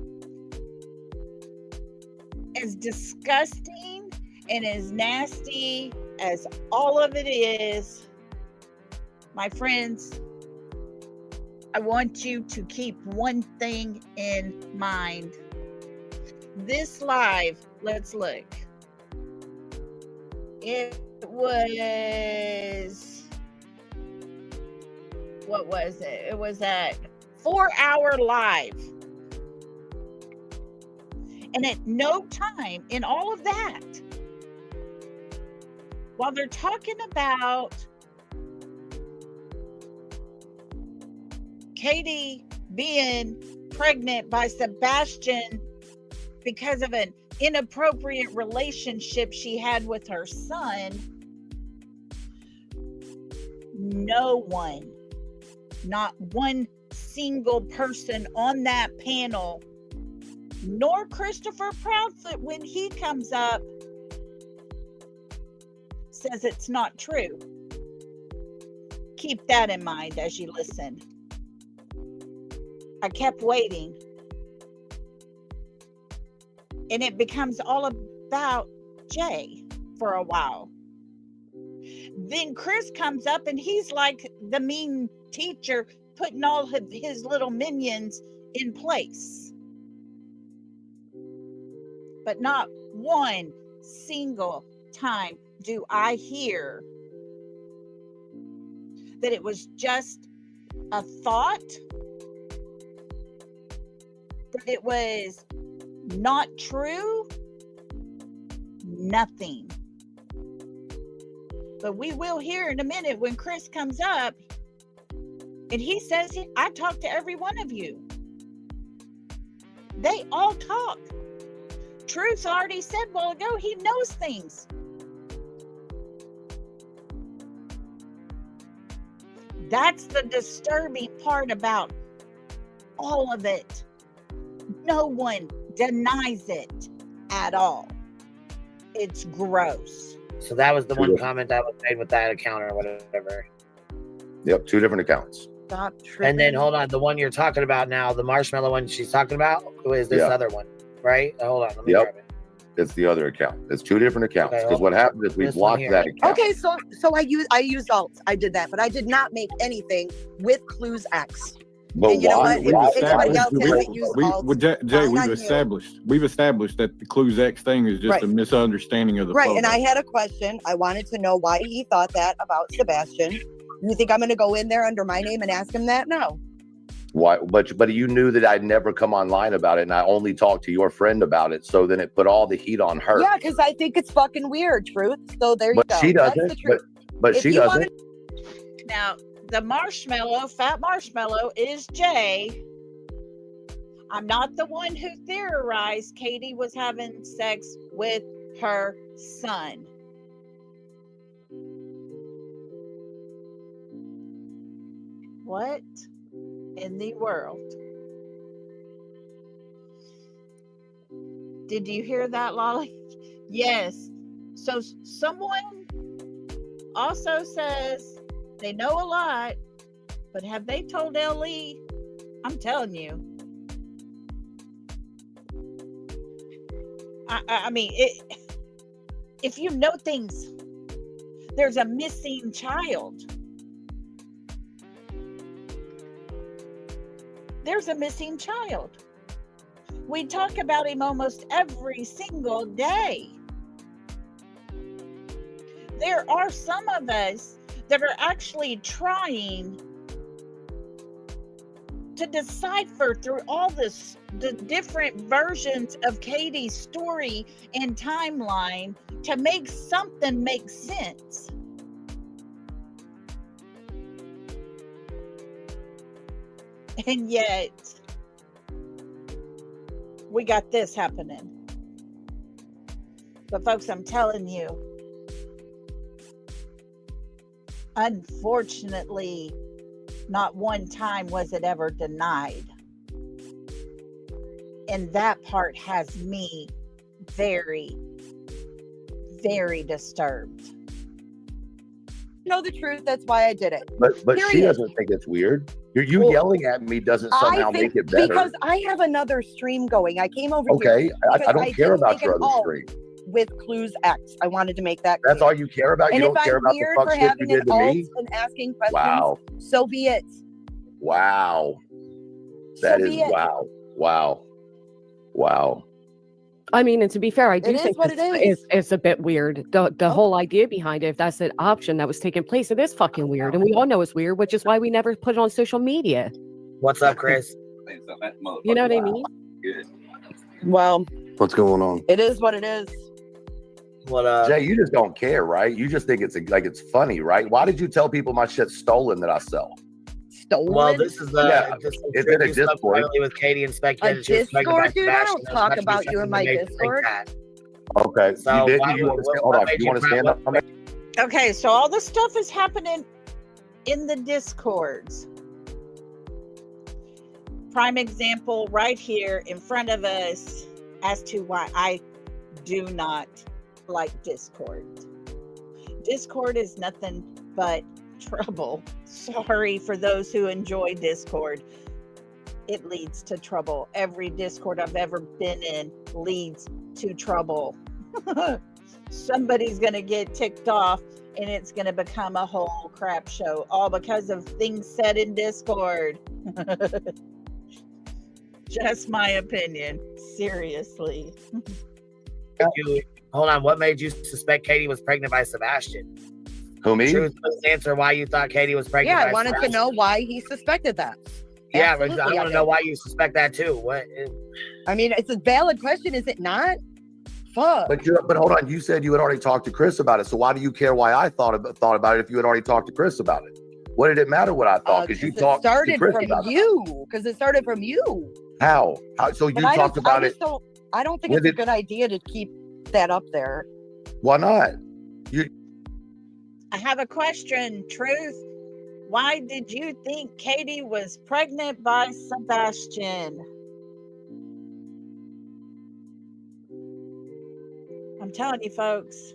As disgusting and as nasty as all of it is, my friends, I want you to keep one thing in mind. This live, let's look. It was, what was it? It was at 4-hour live. And at no time in all of that, while they're talking about Katie being pregnant by Sebastian because of an inappropriate relationship she had with her son, no one, not one single person on that panel, nor Christopher Proudfoot when he comes up, says it's not true. Keep that in mind as you listen. I kept waiting. And it becomes all about Jay for a while. Then Chris comes up and he's like the mean teacher putting all of his little minions in place. But not one single time do I hear that it was just a thought, that it was not true, nothing. But we will hear in a minute when Chris comes up and he says, I talked to every one of you. They all talk. Truth already said a while ago, he knows things. That's the disturbing part about all of it. No one denies it at all. It's gross. So that was the one comment that was made with that account or whatever. Yep, two different accounts. Stop tripping. And then hold on, the one you're talking about now, the Marshmallow one she's talking about, is this Yeah. other one, right? Hold on, let me Yep. grab it. It's the other account. It's two different accounts. Okay, Because hold what happened is we This one blocked here. that account. Okay, so I used alts. I did that, but I did not make anything with Clues X. But And you know why? what? If anybody else hasn't used alts, Jay, fine on you. we've established that the Clues X thing is just Right. a misunderstanding of the Right, photo. and I had a question. I wanted to know why he thought that about Sebastian. You think I'm going to go in there under my name and ask him that? No. Why? But you knew that I'd never come online about it, and I only talked to your friend about it. So then it put all the heat on her. Yeah, because I think it's fucking weird, Truth. So there you But go. she That's doesn't. the truth. But If she you wanna- doesn't. Now, the marshmallow, fat marshmallow, is Jay. I'm not the one who theorized Katie was having sex with her son. What in the world? Did you hear that, Lolly? Yes. So someone also says they know a lot, but have they told Lee? I'm telling you. I mean, if you know things, there's a missing child. There's a missing child. We talk about him almost every single day. There are some of us that are actually trying to decipher through all the different versions of Katie's story and timeline to make something make sense. And yet, we got this happening. But folks, I'm telling you, unfortunately, not one time was it ever denied. And that part has me very, very disturbed. You know the truth. That's why I did it. But she Period. doesn't think it's weird. You Well, yelling at me doesn't somehow make it better. Because I have another stream going. I came over Okay, here. I because don't care didn't about make your an other alt stream. with Clues X. I wanted to make that clear. That's all you care about? And You if don't care I'm about the weird fuck for shit you having an did to alt me? and asking questions, Wow. so be it. Wow. So That is be it. wow. Wow. Wow. I mean, and to be fair, I do It is think what it is. it's a bit weird. The whole idea behind it, if that's an option that was taking place, it is fucking weird. And we all know it's weird, which is why we never put it on social media. What's up, Chris? You know what I mean? Well, What's going on? it is what it is. What up? Jay, you just don't care, right? You just think it's like it's funny, right? Why did you tell people my shit's stolen that I sell? Stolen? Well, this is Yeah, it's in a you spoke Discord. privately with Katie and speculated A she was pregnant by Discord, dude? I Sebastian. don't As talk much as about you in my made you think Discord. that. Okay. So you did. why You want would- to what hold on? made You want to you- stand what- up? Okay, so all this stuff is happening in the Discords. Prime example right here in front of us as to why I do not like Discord. Discord is nothing but trouble. Sorry for those who enjoy Discord. It leads to trouble. Every Discord I've ever been in leads to trouble. Somebody's going to get ticked off and it's going to become a whole crap show, all because of things said in Discord. Just my opinion. Seriously. Hold on. What made you suspect Katie was pregnant by Sebastian? Who, me? Truth, please answer why you thought Katie was pregnant Yeah, by I wanted to Sebastian. know why he suspected that. Yeah, but Absolutely, I want to did. know why you suspect that too. What? I mean, it's a valid question, is it not? Fuck. But hold on. You said you had already talked to Chris about it. So why do you care why I thought about it if you had already talked to Chris about it? What did it matter what I thought? Because you it talked to started Chris from about it. you. Because it started from you. How? So you But I talked don't- about I it. just don't- I don't think When it's a did- good idea to keep that up there. Why not? I have a question, Truth. Why did you think Katie was pregnant by Sebastian? I'm telling you, folks.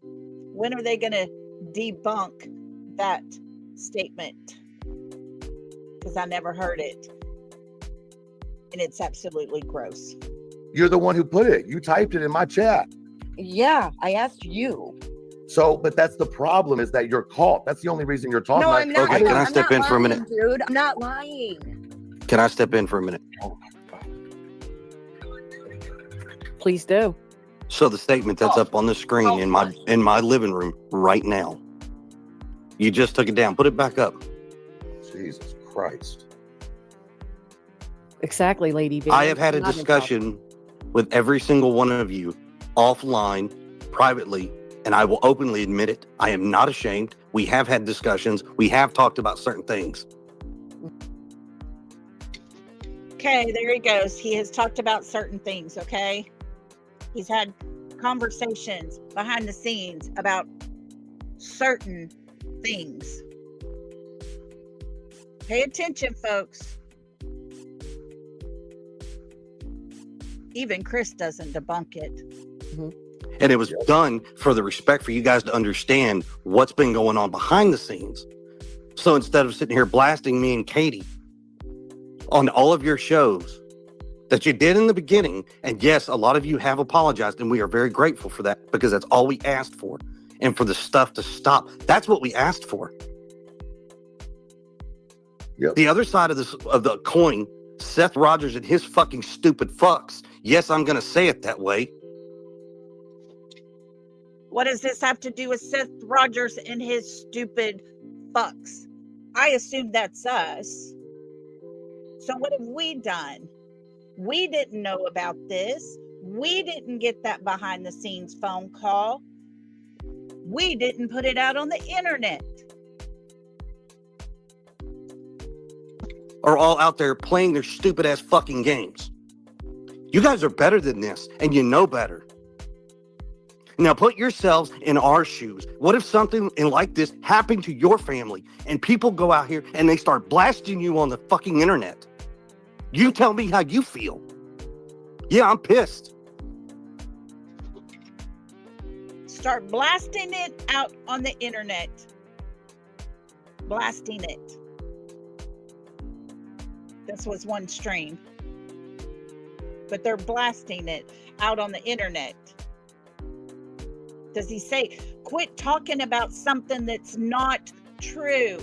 When are they going to debunk that statement? Because I never heard it. And it's absolutely gross. You're the one who put it. You typed it in my chat. Yeah, I asked you. So, but that's the problem is that you're caught. That's the only reason you're talking No, about I'm not. Okay, can I I'm step not in for a lying, minute? dude. I'm not lying. Can I step in for a minute? Please do. So the statement that's up on the screen in my living room right now. You just took it down. Put it back up. Jesus Christ. Exactly, Lady B. I have had a Not discussion with every single one of you offline, privately, and I will openly admit it. I am not ashamed. We have had discussions. We have talked about certain things. Okay, there he goes. He has talked about certain things, okay? He's had conversations behind the scenes about certain things. Pay attention, folks. Even Chris doesn't debunk it. And it was done for the respect for you guys to understand what's been going on behind the scenes. So instead of sitting here blasting me and Katie on all of your shows that you did in the beginning, and yes, a lot of you have apologized, and we are very grateful for that because that's all we asked for. And for the stuff to stop, that's what we asked for. Yep. The other side of the coin, Seth Rogers and his fucking stupid fucks. Yes, I'm going to say it that way. What does this have to do with Seth Rogers and his stupid fucks? I assume that's us. So what have we done? We didn't know about this. We didn't get that behind the scenes phone call. We didn't put it out on the internet. Are all out there playing their stupid ass fucking games. You guys are better than this, and you know better. Now put yourselves in our shoes. What if something like this happened to your family and people go out here and they start blasting you on the fucking internet? You tell me how you feel. Yeah, I'm pissed. Start blasting it out on the internet. Blasting it. This was one stream. But they're blasting it out on the internet. Does he say, quit talking about something that's not true?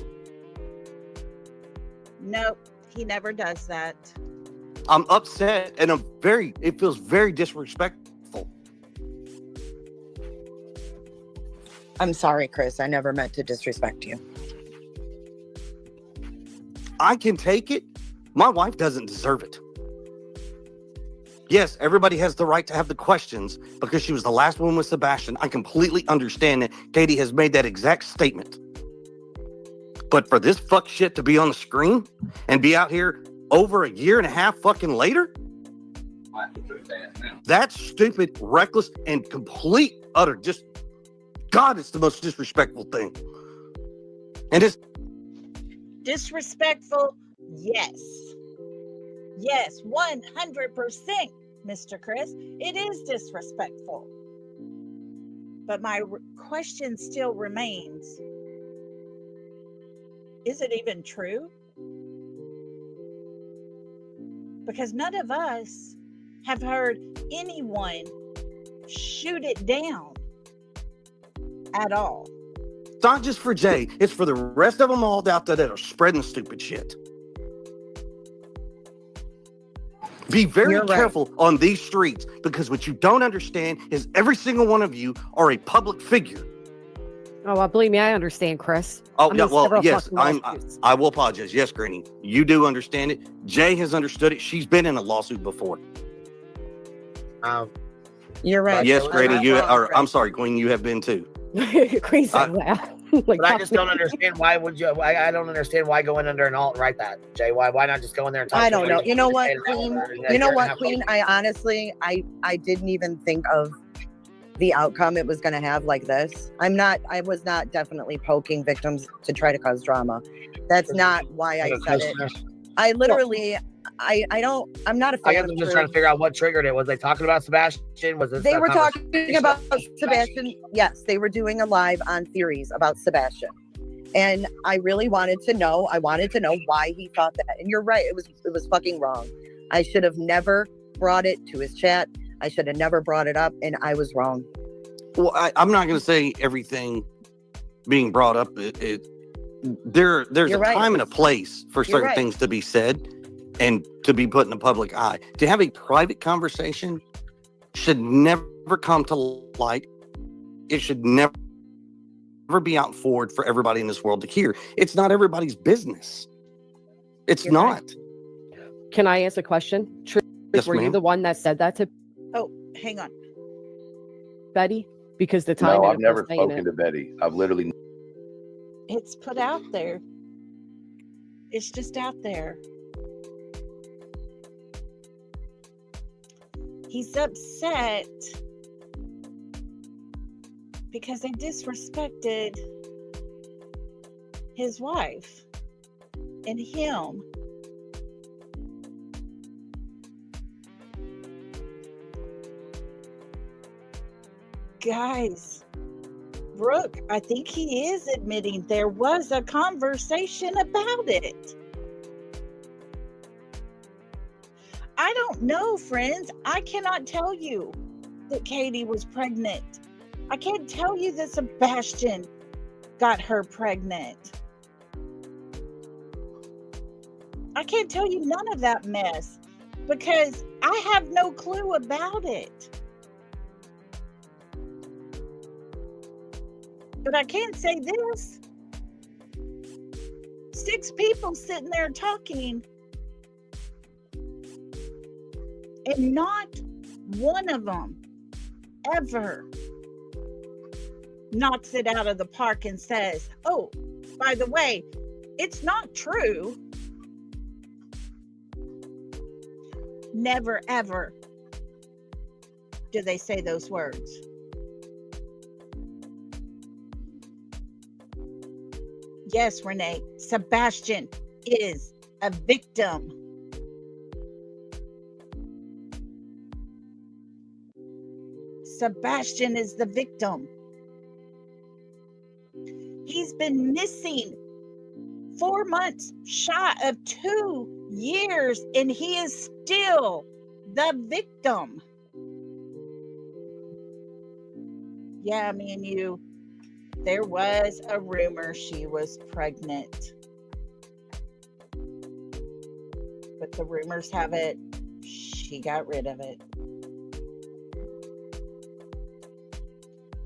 Nope, he never does that. I'm upset and it feels very disrespectful. I'm sorry, Chris. I never meant to disrespect you. I can take it. My wife doesn't deserve it. Yes, everybody has the right to have the questions because she was the last one with Sebastian. I completely understand that. Katie has made that exact statement. But for this fuck shit to be on the screen and be out here over a year and a half fucking later, that's stupid, reckless, and complete, utter, just, God, it's the most disrespectful thing. And it's disrespectful, yes. Yes, 100%, Mr. Chris. It is disrespectful. But my question still remains. Is it even true? Because none of us have heard anyone shoot it down at all. It's not just for Jay. It's for the rest of them all out there that are spreading stupid shit. Be very careful on these streets because what you don't understand is every single one of you are a public figure. Oh, well, believe me, I understand, Chris. Oh, yeah, well, yes, I will apologize. Yes, Granny, you do understand it. Jay has understood it. She's been in a lawsuit before. You're right. Yes, Granny, I'm sorry, Queen, you have been too. Queen said that. But I just don't understand why would you? I don't understand why go in under an alt and write that, Jay. Why not just go in there and talk? I don't know. You know what, Queen? You know what, Queen? I honestly, I didn't even think of the outcome it was going to have like this. I was not definitely poking victims to try to cause drama. That's not why I said it. I literally, I'm not a fan. I guess I'm just trying to figure out what triggered it. Was they talking about Sebastian? Was this? They were talking about Sebastian. Yes, they were doing a live on Theories about Sebastian. And I really wanted to know. I wanted to know why he thought that. And you're right. It was fucking wrong. I should have never brought it to his chat. I should have never brought it up, and I was wrong. Well, I'm not going to say everything being brought up. There's a time and a place for certain things to be said and to be put in the public eye. To have a private conversation should never come to light. It should never be out forward for everybody in this world to hear. It's not everybody's business. It's You're right. not. Can I ask a question? Truth, Yes, were you ma'am. the one that said that to Oh, hang on. Betty? Because the No, timing I've of her never saying spoken it. to Betty. I've literally It's put out there. It's just out there. He's upset because they disrespected his wife and him. Guys, Brooke, I think he is admitting there was a conversation about it. I don't know, friends. I cannot tell you that Katie was pregnant. I can't tell you that Sebastian got her pregnant. I can't tell you none of that mess because I have no clue about it. But I can say this. 6 people sitting there talking, and not one of them ever knocks it out of the park and says, oh, by the way, it's not true. Never, ever do they say those words. Yes, Renee, Sebastian is a victim. Sebastian is the victim. He's been missing 4 months, shy of 2 years, and he is still the victim. Yeah, me and you. There was a rumor she was pregnant. But the rumors have it, she got rid of it.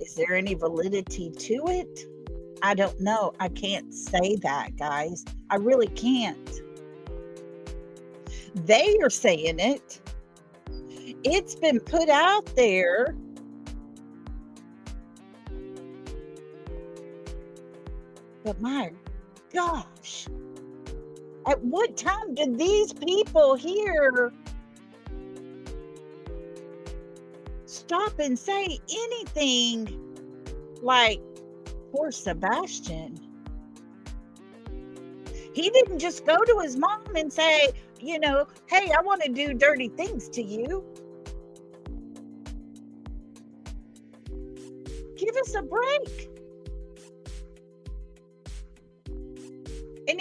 Is there any validity to it? I don't know. I can't say that, guys. I really can't. They are saying it. It's been put out there. But my gosh, at what time did these people here stop and say anything like, poor Sebastian? He didn't just go to his mom and say, you know, hey, I want to do dirty things to you. Give us a break. And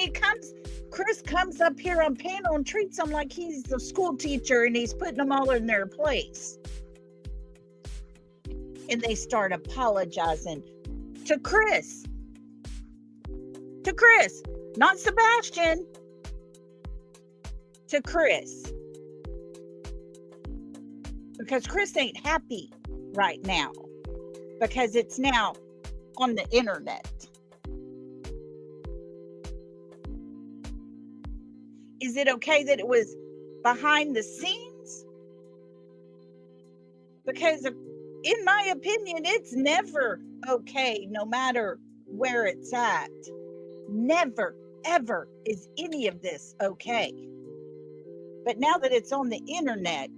Chris comes up here on panel and treats him like he's the school teacher and he's putting them all in their place. And they start apologizing to Chris. To Chris, not Sebastian. To Chris. Because Chris ain't happy right now. Because it's now on the internet. Is it okay that it was behind the scenes? Because in my opinion, it's never okay, no matter where it's at. Never, ever is any of this okay. But now that it's on the internet,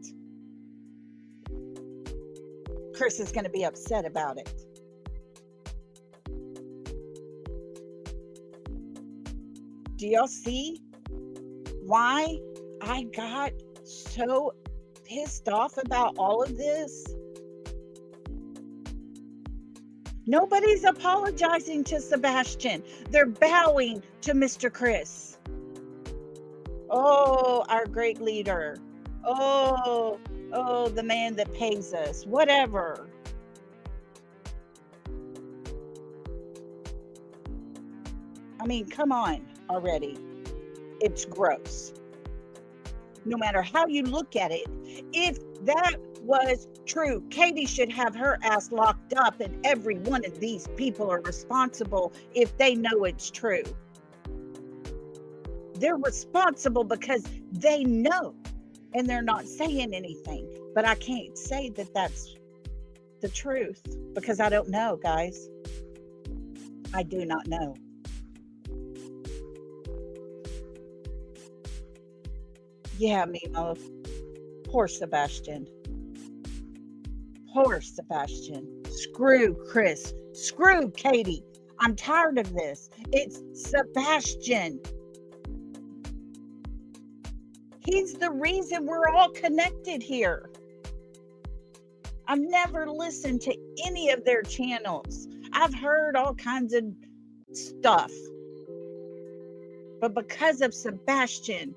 Chris is going to be upset about it. Do y'all see why I got so pissed off about all of this? Nobody's apologizing to Sebastian. They're bowing to Mr. Chris. Oh, our great leader. Oh, the man that pays us. Whatever. I mean, come on already. It's gross. No matter how you look at it, if that was true, Katie should have her ass locked up, and every one of these people are responsible if they know it's true. They're responsible because they know and they're not saying anything. But I can't say that that's the truth because I don't know, guys. I do not know. Yeah, Mimo. Poor Sebastian. Poor Sebastian. Screw Chris. Screw Katie. I'm tired of this. It's Sebastian. He's the reason we're all connected here. I've never listened to any of their channels. I've heard all kinds of stuff. But because of Sebastian,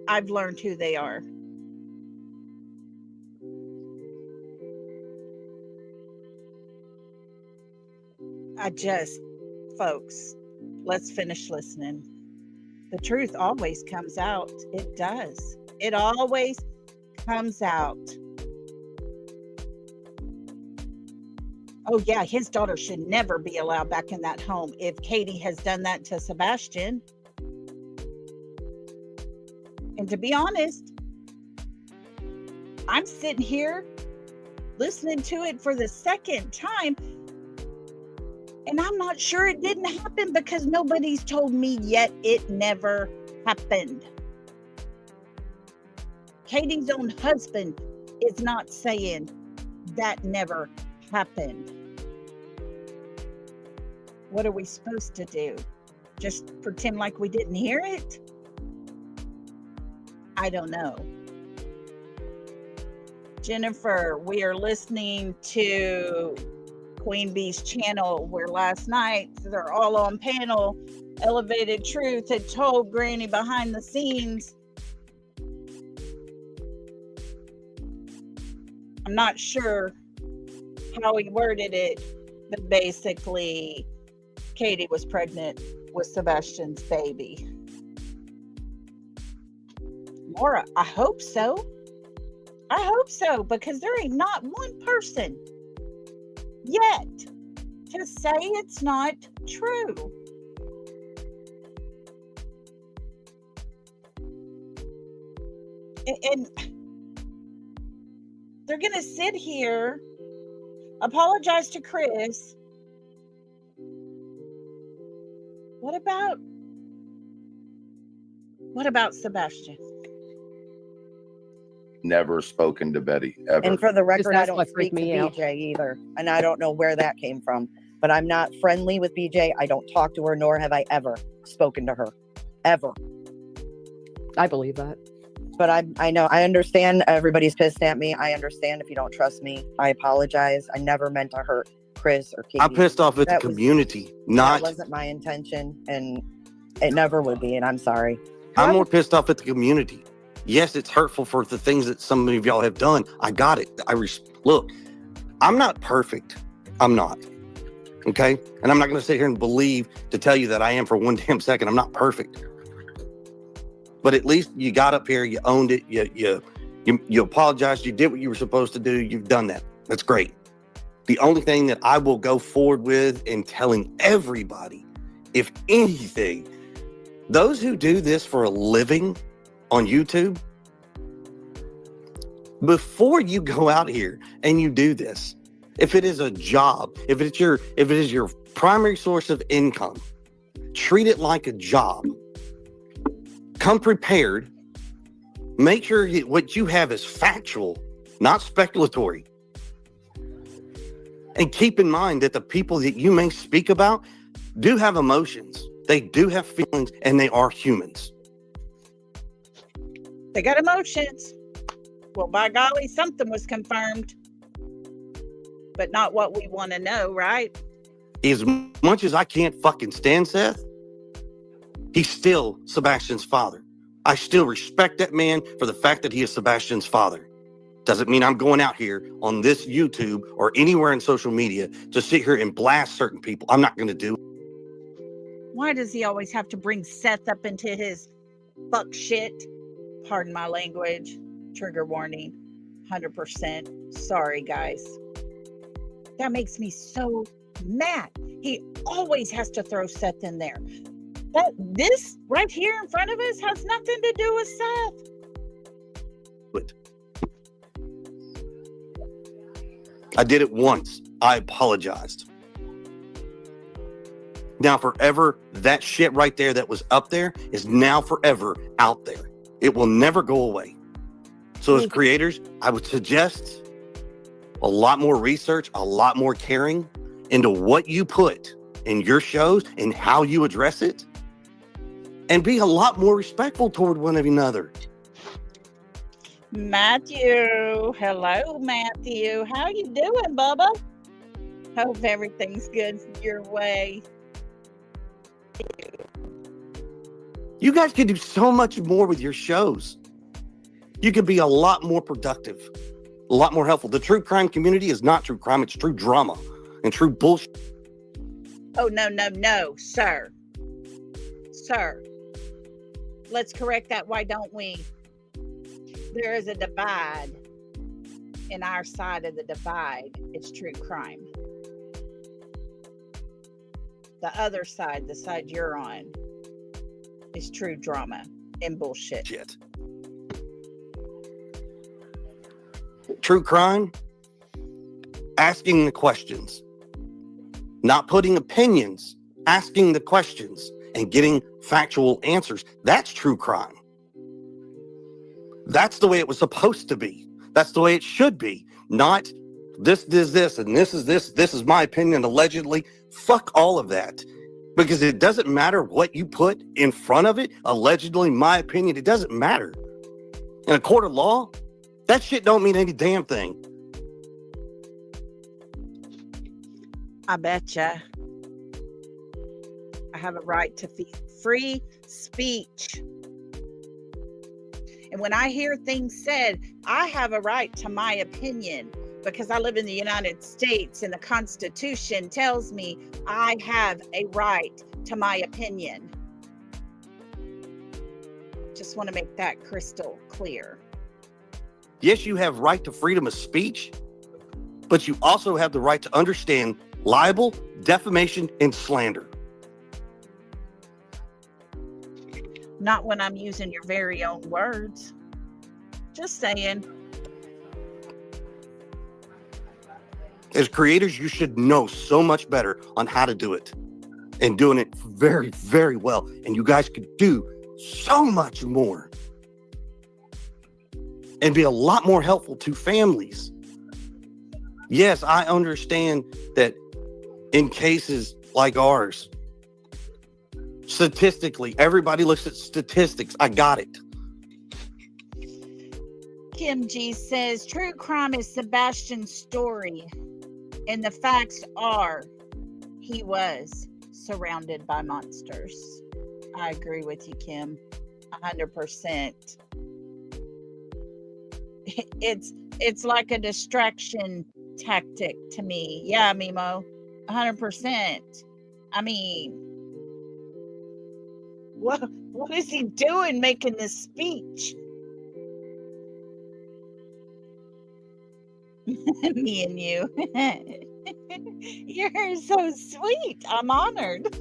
I've learned who they are. Folks, let's finish listening. The truth always comes out. It does. It always comes out. Oh, yeah, his daughter should never be allowed back in that home if Katie has done that to Sebastian. And to be honest, I'm sitting here listening to it for the second time, and I'm not sure it didn't happen because nobody's told me yet it never happened. Katie's own husband is not saying that never happened. What are we supposed to do? Just pretend like we didn't hear it? I don't know. Jennifer, we are listening to Queen Bee's channel where last night they're all on panel. Elevated Truth had told Granny behind the scenes. I'm not sure how he worded it, but basically Katie was pregnant with Sebastian's baby. Laura, I hope so. I hope so, because there ain't not one person yet to say it's not true. And they're going to sit here, apologize to Chris. What about Sebastian? Never spoken to Betty ever. And for the record, I That's don't what speak freaked to me out. BJ either. And I don't know where that came from. But I'm not friendly with BJ. I don't talk to her, nor have I ever spoken to her. Ever. I believe that. But I know, I understand everybody's pissed at me. I understand if you don't trust me. I apologize. I never meant to hurt Chris or Katie. I'm pissed off at the That was- community, That not. wasn't my intention, and it never would be, and I'm sorry. I'm more pissed off at the community. Yes, it's hurtful for the things that some of y'all have done. I got it. Look, I'm not perfect. I'm not. Okay? And I'm not going to sit here and believe to tell you that I am for one damn second. I'm not perfect. But at least you got up here, you owned it, you apologized, you did what you were supposed to do, you've done that. That's great. The only thing that I will go forward with in telling everybody, if anything, those who do this for a living on YouTube, before you go out here and you do this, if it is a job, if it is your primary source of income, treat it like a job. Come prepared. Make sure what you have is factual, not speculatory. And keep in mind that the people that you may speak about do have emotions. They do have feelings, and they are humans. They got emotions. Well, by golly, something was confirmed. But not what we want to know, right? As much as I can't fucking stand Seth, he's still Sebastian's father. I still respect that man for the fact that he is Sebastian's father. Doesn't mean I'm going out here on this YouTube or anywhere in social media to sit here and blast certain people. I'm not going to do it. Why does he always have to bring Seth up into his fuck shit? Pardon my language. Trigger warning. 100%. Sorry, guys. That makes me so mad. He always has to throw Seth in there. This right here in front of us has nothing to do with Seth. But I did it once. I apologized. Now forever, that shit right there that was up there is now forever out there. It will never go away. So as creators, I would suggest a lot more research, a lot more caring into what you put in your shows and how you address it, and be a lot more respectful toward one another. Matthew, hello, Matthew. How you doing, Bubba? Hope everything's good your way. You guys can do so much more with your shows. You can be a lot more productive, a lot more helpful. The true crime community is not true crime. It's true drama and true bullshit. Oh, no, sir. Sir, let's correct that. Why don't we? There is a divide. In our side of the divide, it's true crime. The other side, the side you're on, is true drama and bullshit. Shit. True crime, asking the questions, not putting opinions, asking the questions and getting factual answers. That's true crime. That's the way it was supposed to be. That's the way it should be. Not this is this, and this is this. This is my opinion, allegedly. Fuck all of that. Because it doesn't matter what you put in front of it. Allegedly, my opinion, it doesn't matter. In a court of law, that shit don't mean any damn thing. I betcha. I have a right to free speech. And when I hear things said, I have a right to my opinion because I live in the United States and the Constitution tells me I have a right to my opinion. Just want to make that crystal clear. Yes, you have right to freedom of speech, but you also have the right to understand libel, defamation, and slander. Not when I'm using your very own words. Just saying. As creators, you should know so much better on how to do it and doing it very, very well. And you guys could do so much more and be a lot more helpful to families. Yes, I understand that in cases like ours, statistically, everybody looks at statistics. I got it. Kim G says, true crime is Sebastian's story. And the facts are, he was surrounded by monsters. I agree with you, Kim. 100%. It's like a distraction tactic to me. Yeah, Mimo. 100%. I mean, what is he doing making this speech? Me and you. You're so sweet. I'm honored.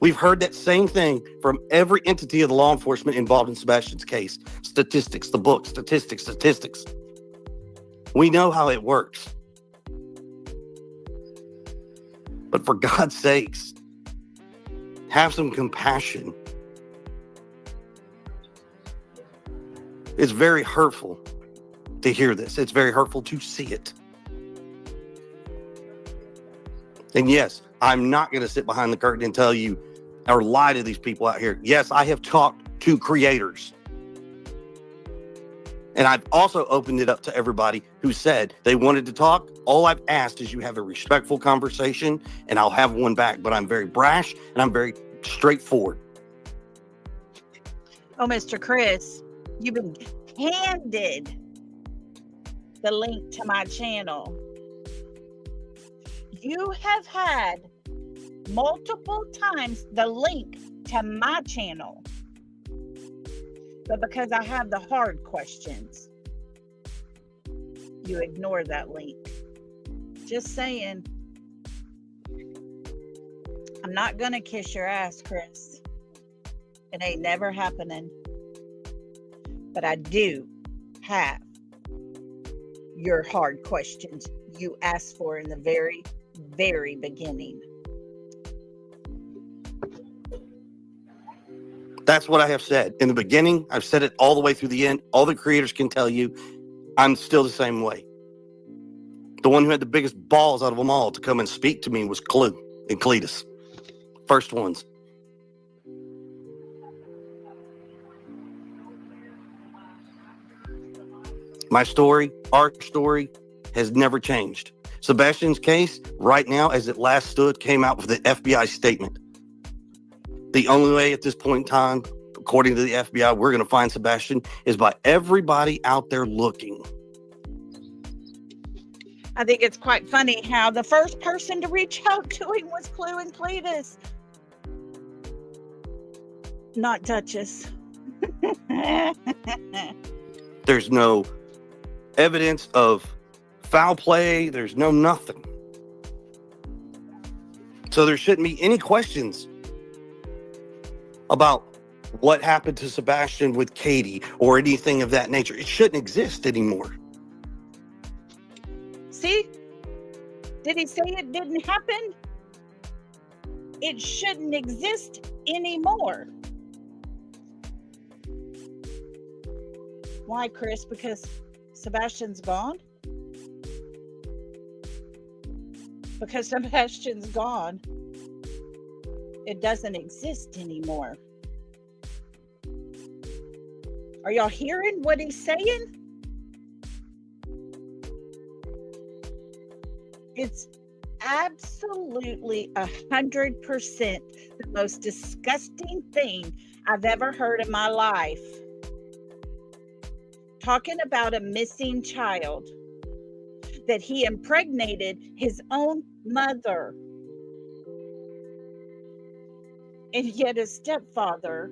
We've heard that same thing from every entity of the law enforcement involved in Sebastian's case. Statistics, the book, statistics. We know how it works. But for God's sakes, have some compassion. It's very hurtful to hear this. It's very hurtful to see it. And yes, I'm not going to sit behind the curtain and tell you or lie to these people out here. Yes, I have talked to creators. And I've also opened it up to everybody who said they wanted to talk. All I've asked is you have a respectful conversation and I'll have one back. But I'm very brash and I'm very straightforward. Oh, Mr. Chris, you've been handed the link to my channel. You have had multiple times the link to my channel. But because I have the hard questions, you ignore that link. Just saying. I'm not gonna kiss your ass, Chris. It ain't never happening. But I do have your hard questions you asked for in the very, very beginning. That's what I have said. In the beginning, I've said it all the way through the end. All the creators can tell you I'm still the same way. The one who had the biggest balls out of them all to come and speak to me was Clue and Cletus. First ones. My story, our story, has never changed. Sebastian's case, right now, as it last stood, came out with the FBI statement. The only way at this point in time, according to the FBI, we're going to find Sebastian is by everybody out there looking. I think it's quite funny how the first person to reach out to him was Clue and Cletus. Not Duchess. There's no evidence of foul play. There's no nothing. So there shouldn't be any questions about what happened to Sebastian with Katie or anything of that nature. It shouldn't exist anymore. See? Did he say it didn't happen? It shouldn't exist anymore. Why, Chris? Because Sebastian's gone? Because Sebastian's gone, it doesn't exist anymore. Are y'all hearing what he's saying? It's absolutely 100% the most disgusting thing I've ever heard in my life. Talking about a missing child, that he impregnated his own mother. And yet his stepfather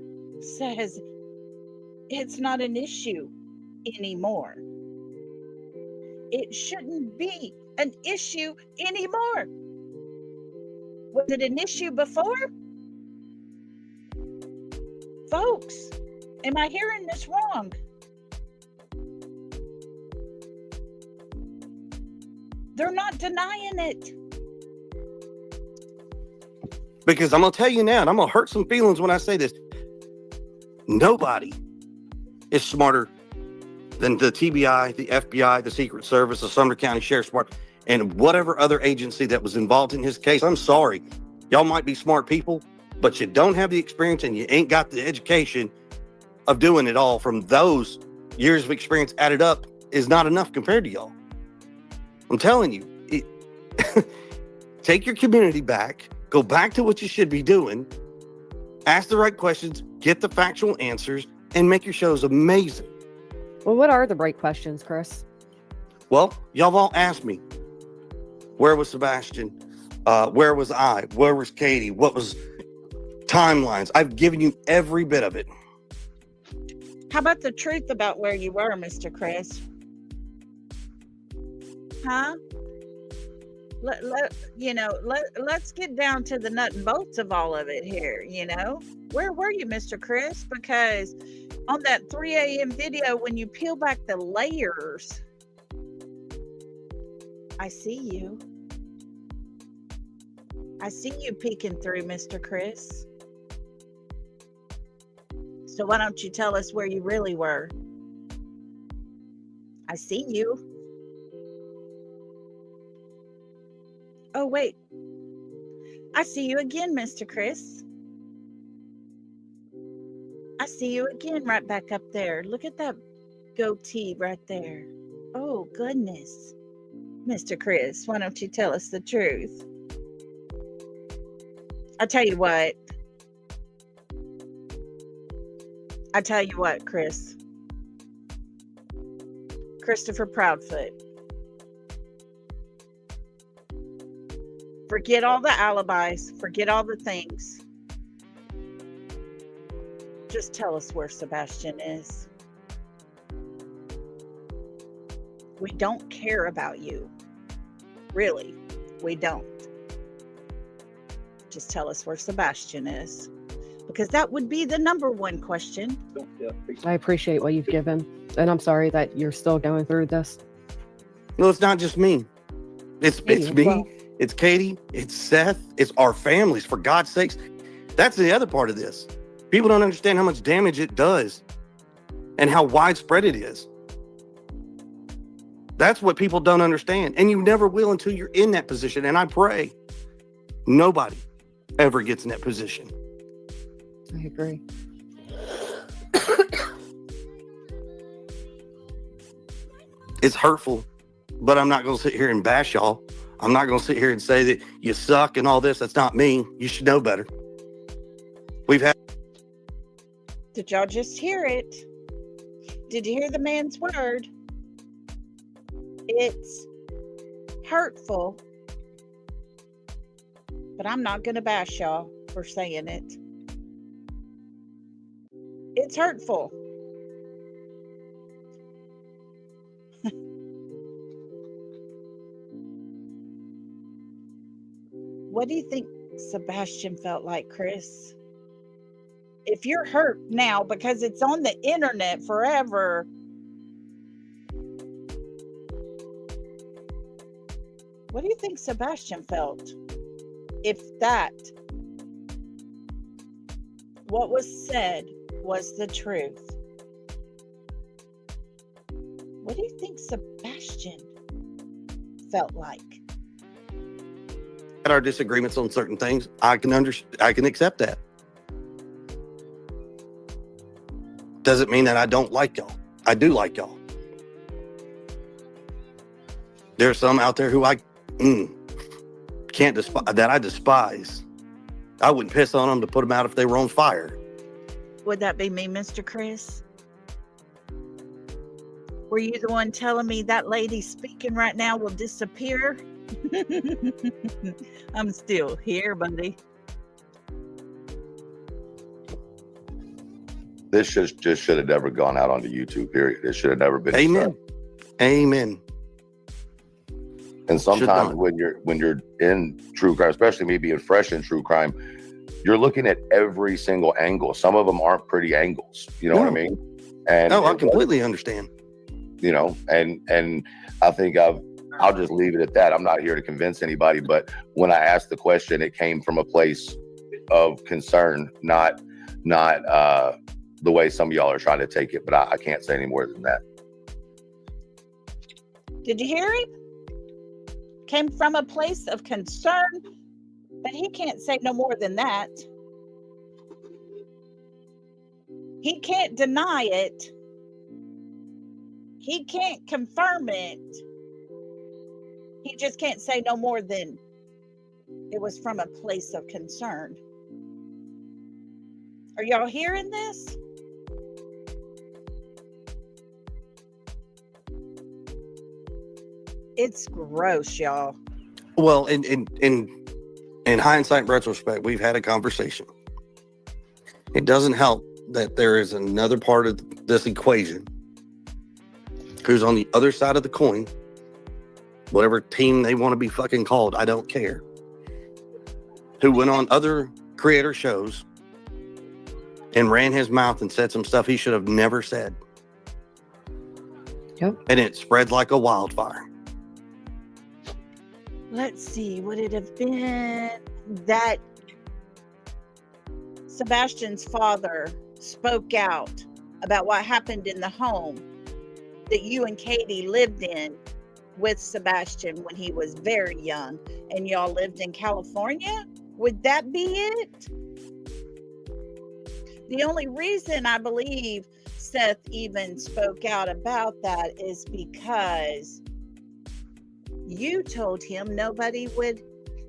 says it's not an issue anymore. It shouldn't be an issue anymore. Was it an issue before? Folks, am I hearing this wrong? They're not denying it. Because I'm going to tell you now, and I'm going to hurt some feelings when I say this. Nobody is smarter than the TBI, the FBI, the Secret Service, the Sumner County Sheriff's Department, and whatever other agency that was involved in his case. I'm sorry. Y'all might be smart people, but you don't have the experience and you ain't got the education of doing it all. From those years of experience added up is not enough compared to y'all. I'm telling you, take your community back, go back to what you should be doing, ask the right questions, get the factual answers, and make your shows amazing. Well, what are the right questions, Chris? Well, y'all all asked me, where was Sebastian? Where was I? Where was Katie? What was timelines? I've given you every bit of it. How about the truth about where you were, Mr. Chris? Huh? Let's get down to the nut and bolts of all of it here, Where were you, Mr. Chris? Because on that 3 a.m. video, when you peel back the layers, I see you. I see you peeking through, Mr. Chris. So why don't you tell us where you really were? I see you. Oh, wait. I see you again, Mr. Chris. I see you again right back up there. Look at that goatee right there. Oh, goodness. Mr. Chris, why don't you tell us the truth? I tell you what, Chris. Christopher Proudfoot. Forget all the alibis. Forget all the things. Just tell us where Sebastian is. We don't care about you. Really, we don't. just tell us where Sebastian is, because that would be the number one question. I appreciate what you've given, and I'm sorry that you're still going through this. No, it's not just me. It's me. Well, It's Katie. It's Seth. It's our families, for God's sakes. That's the other part of this. People don't understand how much damage it does and how widespread it is. That's what people don't understand. And you never will until you're in that position. And I pray nobody ever gets in that position. I agree. It's hurtful, but I'm not going to sit here and bash y'all. I'm not going to sit here and say that you suck and all this. That's not me. You should know better. We've had. Did y'all just hear it? Did you hear the man's word? It's hurtful, but I'm not going to bash y'all for saying it. It's hurtful. What do you think Sebastian felt like, Chris? If you're hurt now because it's on the internet forever, what do you think Sebastian felt? If that, what was said, was the truth? What do you think Sebastian felt like? Our disagreements on certain things, I can accept that. Doesn't mean that I don't like y'all. I do like y'all. There's some out there who I can't despise, that I despise. I wouldn't piss on them to put them out if they were on fire. Would that be me, Mr. Chris? Were you the one telling me that lady speaking right now will disappear? I'm still here, buddy. This just should have never gone out onto YouTube, period. It should have never been. Amen. Amen. And sometimes when you're in true crime, especially me being fresh in true crime, you're looking at every single angle. Some of them aren't pretty angles. You know what I mean? And no, I completely understand. You know, and I think I'll just leave it at that. I'm not here to convince anybody, but when I asked the question, it came from a place of concern, not the way some of y'all are trying to take it, but I can't say any more than that. Did you hear him? Came from a place of concern, but he can't say no more than that. He can't deny it. He can't confirm it. He just can't say no more than it was from a place of concern. Are y'all hearing this? It's gross, y'all. Well, in hindsight and retrospect, we've had a conversation. It doesn't help that there is another part of this equation who's on the other side of the coin. Whatever team they want to be fucking called, I don't care. Who went on other creator shows and ran his mouth and said some stuff he should have never said. Yep. And it spread like a wildfire. Let's see, would it have been that Sebastian's father spoke out about what happened in the home that you and Katie lived in with Sebastian when he was very young, and y'all lived in California? Would that be it? The only reason I believe Seth even spoke out about that is because you told him nobody would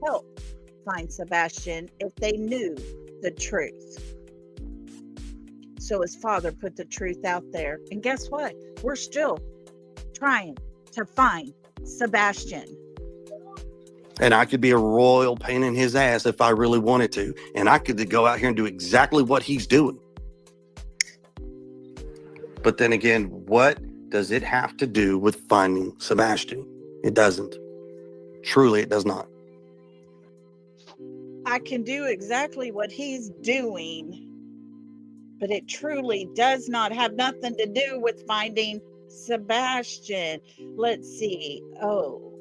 help find Sebastian if they knew the truth. So his father put the truth out there. And guess what? We're still trying to find Sebastian. And I could be a royal pain in his ass if I really wanted to. And I could go out here and do exactly what he's doing. But then again, what does it have to do with finding Sebastian? It doesn't. Truly, it does not. I can do exactly what he's doing, but it truly does not have nothing to do with finding Sebastian. Let's see. Oh,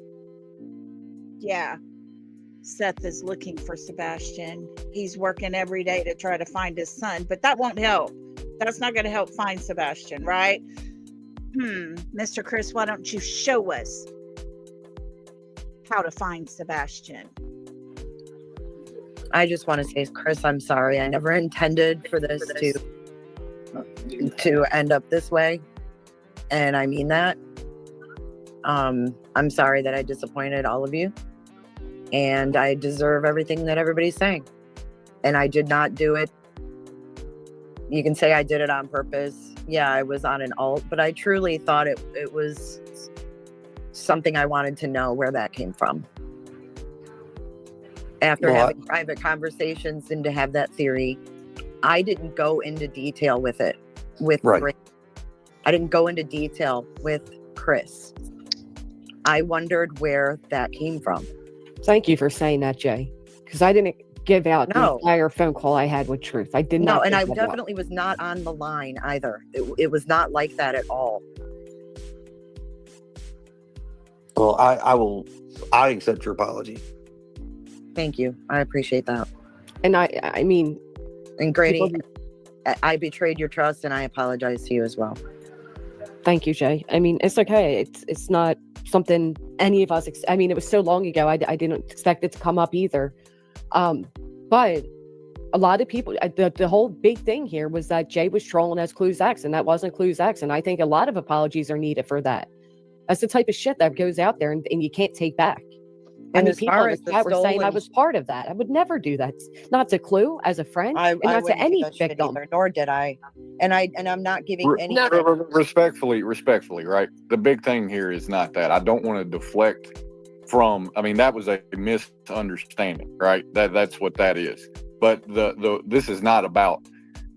yeah. Seth is looking for Sebastian. He's working every day to try to find his son, but that won't help. That's not going to help find Sebastian, right? Mr. Chris, why don't you show us how to find Sebastian? I just want to say, Chris, I'm sorry. I never intended for this to end up this way. And I mean that. I'm sorry that I disappointed all of you. And I deserve everything that everybody's saying. And I did not do it. You can say I did it on purpose. Yeah, I was on an alt, but I truly thought it was something I wanted to know where that came from. After having private conversations and to have that theory, I didn't go into detail with it. Chris. I didn't go into detail with Chris. I wondered where that came from. Thank you for saying that, Jay, because I didn't give out the entire phone call I had with Truth. I did not. No, and I definitely was not on the line either. It was not like that at all. Well, I accept your apology. Thank you. I appreciate that. And I mean, and Grady, I betrayed your trust, and I apologize to you as well. Thank you, Jay. I mean, it's okay. It's not something any of us. I mean, it was so long ago. I didn't expect it to come up either. But a lot of people, the whole big thing here was that Jay was trolling as Clues X, and that wasn't Clues X. And I think a lot of apologies are needed for that. That's the type of shit that goes out there and you can't take back. And as people in the chat were saying I was part of that. I would never do that. Not to Clue as a friend, and not to any victim. Either, nor did I. And I'm not giving any. Respectfully, right? The big thing here is not that. I don't want to deflect from. I mean, that was a misunderstanding, right? That's what that is. But this is not about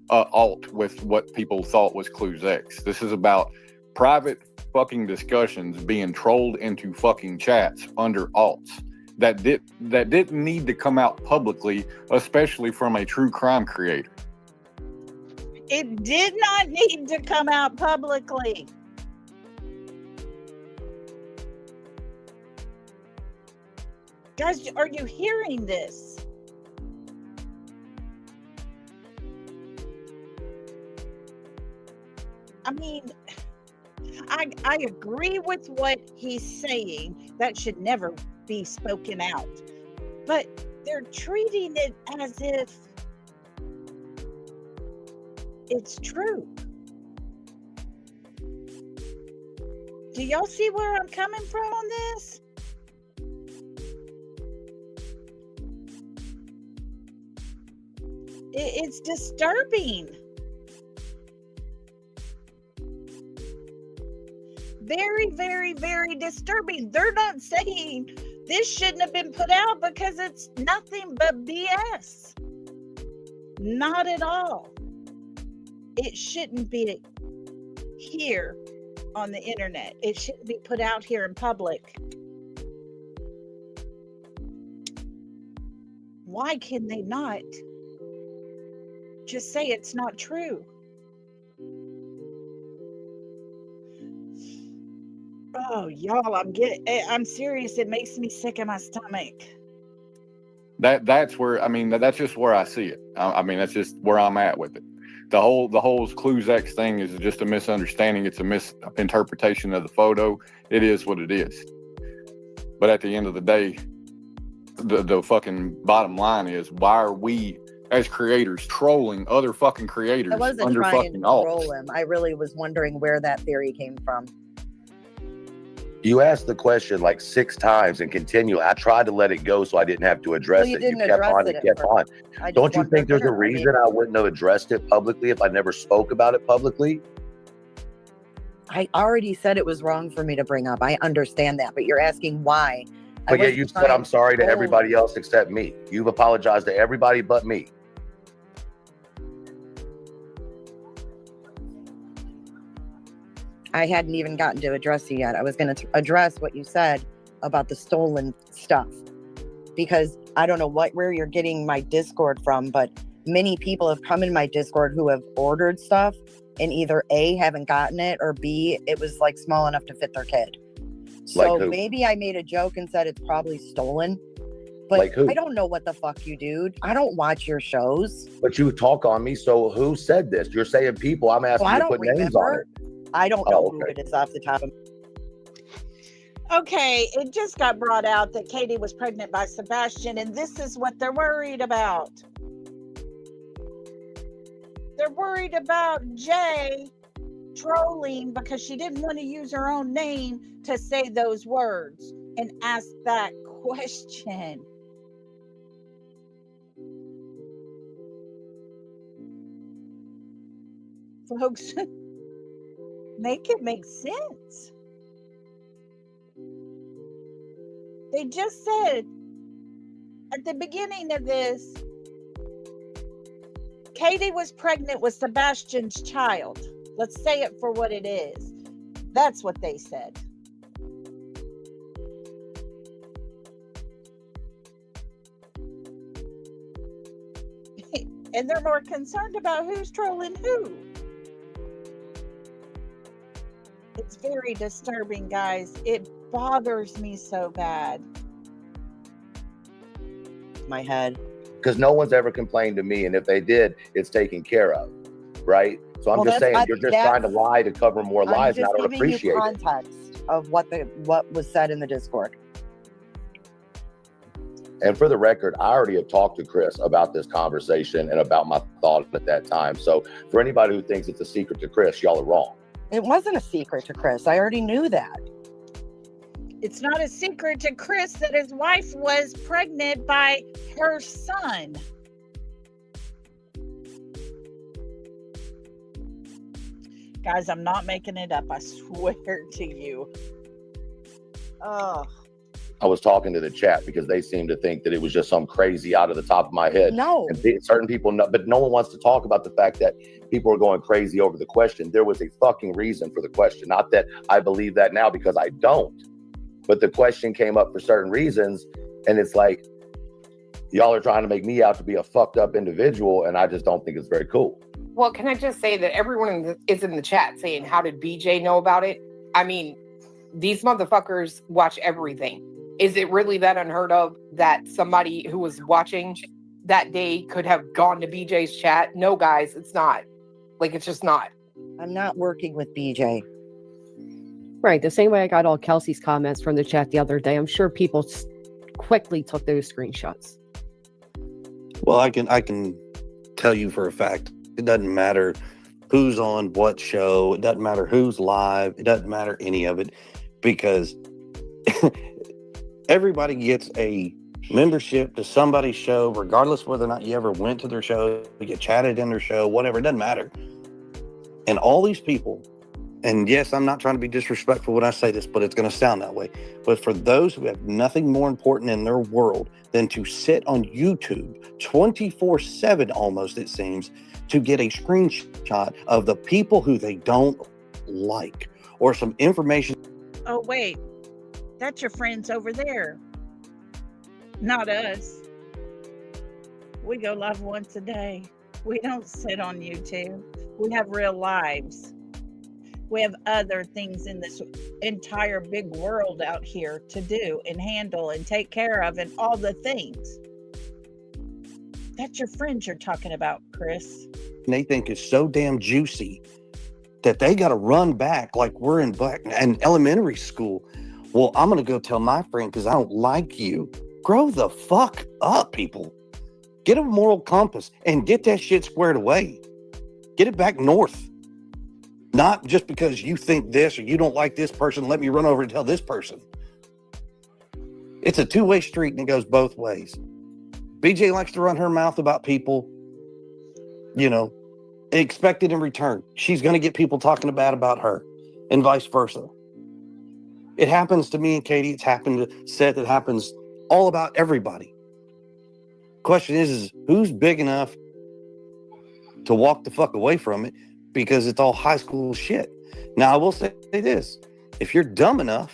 alt with what people thought was Clues X. This is about private fucking discussions being trolled into fucking chats under alts that didn't need to come out publicly, especially from a true crime creator. It did not need to come out publicly. Guys, are you hearing this? I mean, I agree with what he's saying. That should never be spoken out. But they're treating it as if it's true. Do y'all see where I'm coming from on this? It's disturbing. Very, very, very disturbing. They're not saying this shouldn't have been put out because it's nothing but BS. Not at all. It shouldn't be here on the internet. It shouldn't be put out here in public. Why can they not just say it's not true? Oh, y'all, I'm serious. It makes me sick in my stomach. That's where, I mean, that's just where I see it. I mean, that's just where I'm at with it. The whole Clues X thing is just a misunderstanding. It's a misinterpretation of the photo. It is what it is. But at the end of the day, the fucking bottom line is, why are we as creators trolling other fucking creators I wasn't under trying fucking to alts? troll him. I really was wondering where that theory came from. You asked the question like 6 times and continually. I tried to let it go so I didn't have to address it. You kept on and kept on. Don't you think there's a reason I wouldn't have addressed it publicly if I never spoke about it publicly? I already said it was wrong for me to bring up. I understand that, but you're asking why. But yeah, you said I'm sorry to everybody else except me. You've apologized to everybody but me. I hadn't even gotten to address you yet. I was going to address what you said about the stolen stuff. because I don't know where you're getting my Discord from, but many people have come in my Discord who have ordered stuff and either A, haven't gotten it, or B, it was like small enough to fit their kid. So Like who? maybe I made a joke and said it's probably stolen. But Like who? I don't know what the fuck you do. I don't watch your shows. But you talk on me, so who said this? You're saying people. I'm asking Well, I you to don't put names on it. remember. I don't know who it is off the top of Okay, it just got brought out that Katie was pregnant by Sebastian, and this is what they're worried about. They're worried about Jay trolling because she didn't want to use her own name to say those words and ask that question. Folks, make it make sense. They just said at the beginning of this, Katie was pregnant with Sebastian's child. Let's say it for what it is. That's what they said. And they're more concerned about who's trolling who. It's very disturbing, guys. It bothers me so bad. my head. Because no one's ever complained to me, and if they did, it's taken care of, right? So I'm Well, just that's- saying you're just trying to lie to cover more I'm lies, and I just don't giving appreciate you it. context of what was said in the Discord. And for the record, I already have talked to Chris about this conversation and about my thoughts at that time. So for anybody who thinks it's a secret to Chris, y'all are wrong. It wasn't a secret to Chris. I already knew that. It's not a secret to Chris that his wife was pregnant by her son. Guys, I'm not making it up. I swear to you. Oh. I was talking to the chat because they seem to think that it was just some crazy out of the top of my head. No. And certain people know, but no one wants to talk about the fact that people are going crazy over the question. There was a fucking reason for the question. Not that I believe that now, because I don't. But the question came up for certain reasons, and it's like, y'all are trying to make me out to be a fucked up individual, and I just don't think it's very cool. Well, can I just say that everyone is in the chat saying, how did BJ know about it? I mean, these motherfuckers watch everything. Is it really that unheard of that somebody who was watching that day could have gone to BJ's chat? No, guys, it's not. Like, it's just not. I'm not working with BJ. Right. The same way I got all Kelsey's comments from the chat the other day. I'm sure people quickly took those screenshots. Well, I can tell you for a fact, it doesn't matter who's on what show. It doesn't matter who's live. It doesn't matter any of it, because everybody gets a membership to somebody's show, regardless whether or not you ever went to their show, you chatted in their show, whatever, it doesn't matter. And all these people, and yes, I'm not trying to be disrespectful when I say this, but it's going to sound that way. But for those who have nothing more important in their world than to sit on YouTube 24/7, almost, it seems, to get a screenshot of the people who they don't like or some information. Oh, wait. That's your friends over there. Not us. We go live once a day. We don't sit on YouTube. We have real lives. We have other things in this entire big world out here to do and handle and take care of and all the things. That's your friends you're talking about, Chris. They think is so damn juicy that they got to run back like we're in elementary school. Well, I'm going to go tell my friend because I don't like you. Grow the fuck up, people. Get a moral compass and get that shit squared away. Get it back north. Not just because you think this or you don't like this person, let me run over and tell this person. It's a two-way street and it goes both ways. BJ likes to run her mouth about people, expect it in return. She's going to get people talking bad about her and vice versa. It happens to me and Katie. It's happened to Seth. It happens all about everybody. Question is who's big enough to walk the fuck away from it, because it's all high school shit. Now, I will say this. If you're dumb enough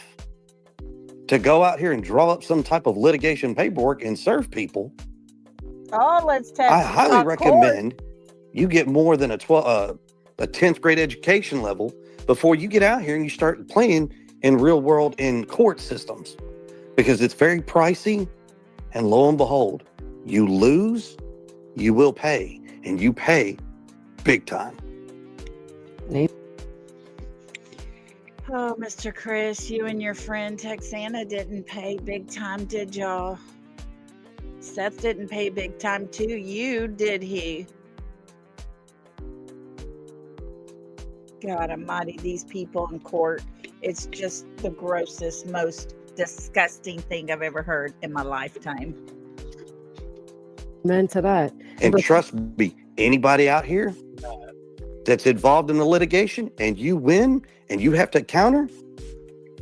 to go out here and draw up some type of litigation paperwork and serve people, Oh, let's I talk highly court. recommend you get more than a 10th grade education level before you get out here and you start playing in real world in court systems, because it's very pricey. And lo and behold, you lose, you will pay, and you pay big time. Oh, Mr. Chris, you and your friend Texana didn't pay big time, did y'all? Seth didn't pay big time to you, did he? God almighty, these people in court. It's just the grossest, most disgusting thing I've ever heard in my lifetime. Amen to that. And trust me, anybody out here that's involved in the litigation and you win and you have to counter,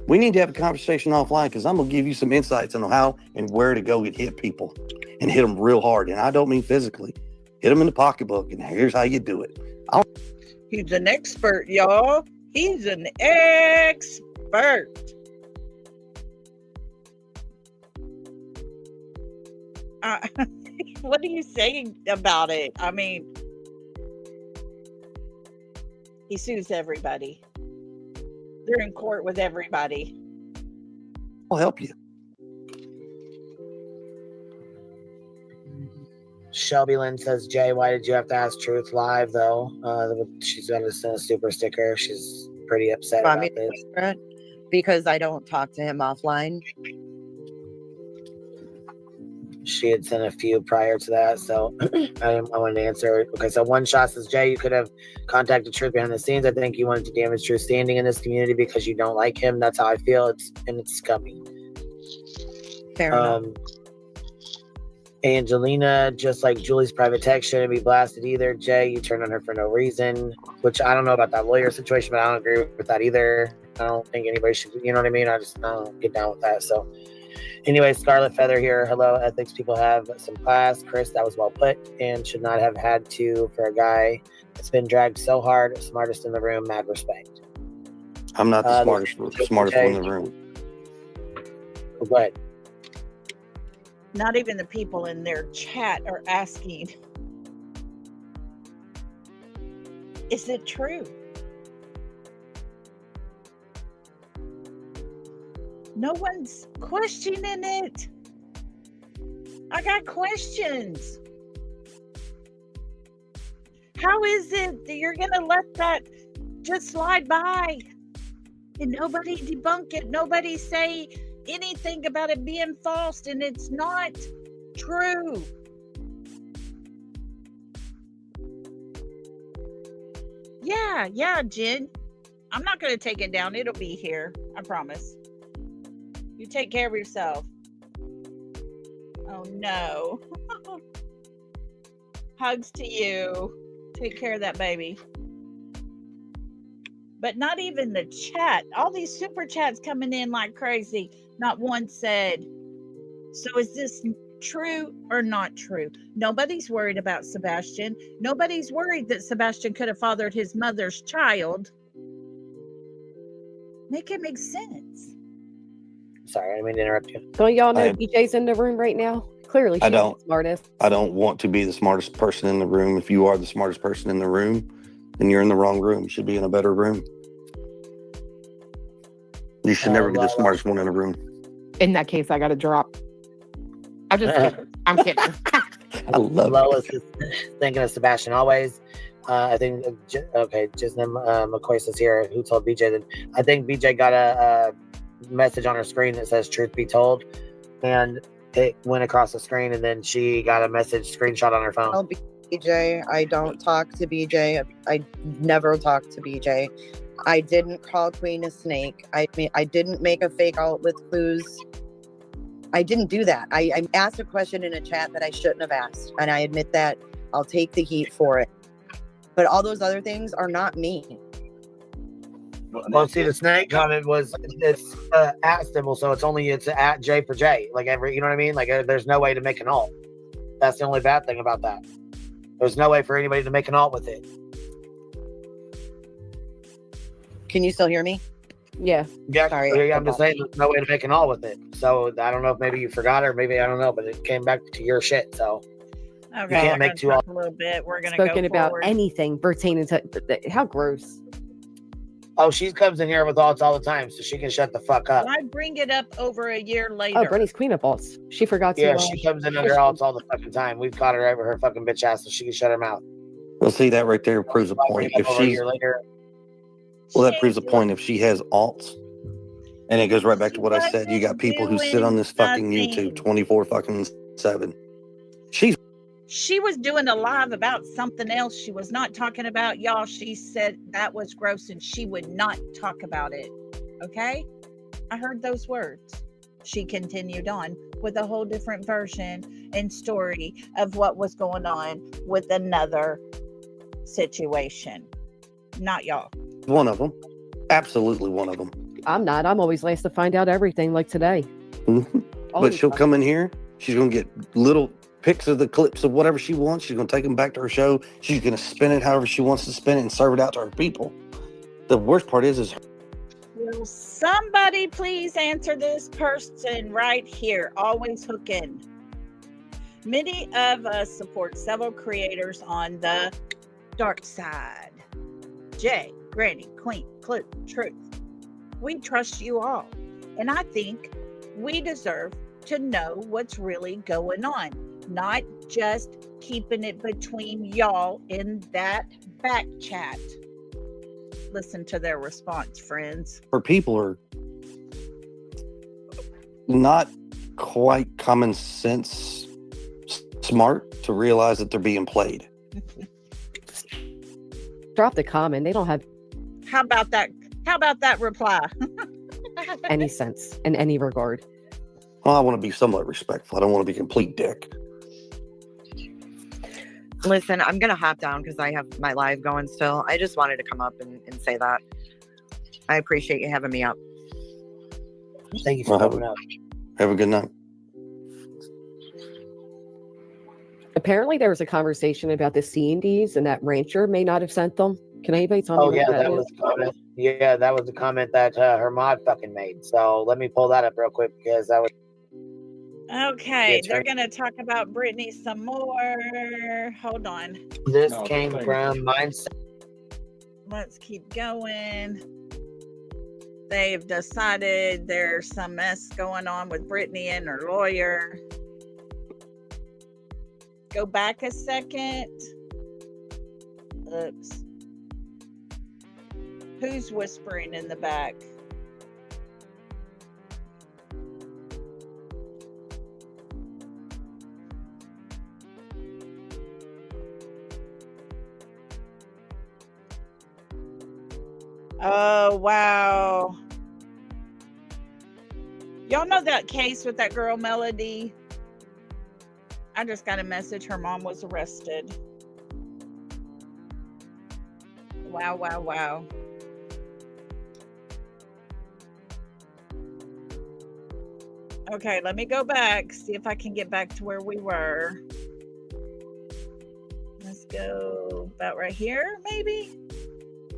we need to have a conversation offline, because I'm going to give you some insights on how and where to go and hit people and hit them real hard. And I don't mean physically. Hit them in the pocketbook, and here's how you do it. He's an expert, y'all. He's an expert. What are you saying about it? I mean, he sues everybody. They're in court with everybody. I'll help you. Shelby Lynn says, Jay, why did you have to ask Truth live, though? She's going to send a super sticker. She's pretty upset about this. Because I don't talk to him offline. She had sent a few prior to that, so I wanted to answer. Okay, so One Shot says, Jay, you could have contacted Truth behind the scenes. I think you wanted to damage Truth's standing in this community because you don't like him. That's how I feel. It's scummy. Fair enough. Angelina, just like Julie's private text, shouldn't be blasted either. Jay, you turned on her for no reason, which I don't know about that lawyer situation, but I don't agree with that either. I don't think anybody should, you know what I mean? I don't get down with that. So anyway, Scarlet Feather here. Hello, ethics people have some class. Chris, that was well put and should not have had to for a guy that's been dragged so hard. Smartest in the room, mad respect. I'm not the smartest one in the room. Go ahead. Not even the people in their chat are asking, is it true? No one's questioning it. I got questions. How is it that you're going to let that just slide by and nobody debunk it? Nobody say anything about it being false, and it's not true. Yeah, Jen. I'm not going to take it down. It'll be here. I promise. You take care of yourself. Oh, no. Hugs to you. Take care of that baby. But not even the chat. All these super chats coming in like crazy. Not one said, so is this true or not true? Nobody's worried about Sebastian. Nobody's worried that Sebastian could have fathered his mother's child. Make it make sense. Sorry, I didn't mean to interrupt you. Don't y'all know BJ's in the room right now? Clearly, she's the smartest. I don't want to be the smartest person in the room. If you are the smartest person in the room, then you're in the wrong room. You should be in a better room. You should never be the smartest one in the room. In that case, I got to drop. I'm just kidding. I'm kidding. I love Lois is thinking of Sebastian always. I think, Jisnim McCoy says here, who told BJ that? I think BJ got a message on her screen that says truth be told, and it went across the screen, and then she got a message screenshot on her phone. Oh, BJ, I don't talk to BJ. I never talk to BJ. I didn't call Queen a snake. I didn't make a fake out with clues. I didn't do that. I asked a question in a chat that I shouldn't have asked, and I admit that. I'll take the heat for it. But all those other things are not me. Well, see, the snake comment was it's at symbol, so it's at J for J. Like you know what I mean? Like there's no way to make an alt. That's the only bad thing about that. There's no way for anybody to make an alt with it. Can you still hear me? Yeah. Yeah, Sorry. I'm just saying there's no way to make an all with it. So I don't know if maybe you forgot or maybe I don't know, but it came back to your shit. So Okay, you can't I'm make gonna two all. talk a little bit. We're gonna Spoken go about forward. anything pertaining to how gross. Oh, she comes in here with alts all the time, so she can shut the fuck up. Why bring it up over a year Oh, later? Brittany's queen of alts. She forgot to. Yeah, she comes in under alts all the fucking time. We've caught her over her fucking bitch ass, so she can shut her mouth. Well, see, that right there proves a point. If Over a she's, year later, well, that proves a point. If she has alts, and it goes right back to what I said. You got people who sit on this fucking YouTube 24 fucking 7. She was doing a live about something else. She was not talking about y'all. She said that was gross and she would not talk about it. Okay? I heard those words. She continued on with a whole different version and story of what was going on with another situation. Not y'all. One of them. Absolutely one of them. I'm not. I'm always last to find out everything, like today. But she'll come in here. She's going to get little pics of the clips of whatever she wants. She's going to take them back to her show. She's going to spin it however she wants to spin it and serve it out to her people. The worst part is Will somebody please answer this person right here? Always hooking. Many of us support several creators on the dark side. Jay, Granny, Queen, Clue, Truth. We trust you all. And I think we deserve to know what's really going on. Not just keeping it between y'all in that back chat. Listen to their response, friends. her people are not quite common sense smart to realize that they're being played. Drop the comment. They don't have How about that? How about that reply? any sense in any regard. Well, I want to be somewhat respectful. I don't want to be a complete dick. Listen, I'm going to hop down because I have my live going still. I just wanted to come up and say that. I appreciate you having me up. thank you for coming up. Have a good night. Apparently, there was a conversation about the C&Ds and that rancher may not have sent them. Can anybody tell me? Oh what yeah, that that is? was the comment. Yeah, that was the comment that her mod fucking made. So let me pull that up real quick because that was. Okay, they're going to talk about Brittany some more. Hold on. This came from Mindset. Let's keep going. They've decided there's some mess going on with Brittany and her lawyer. Go back a second. Oops. Who's whispering in the back? Oh, wow. Y'all know that case with that girl, Melody? I just got a message. Her mom was arrested. Wow, wow, wow. Okay, let me go back, see if I can get back to where we were. Let's go about right here, maybe?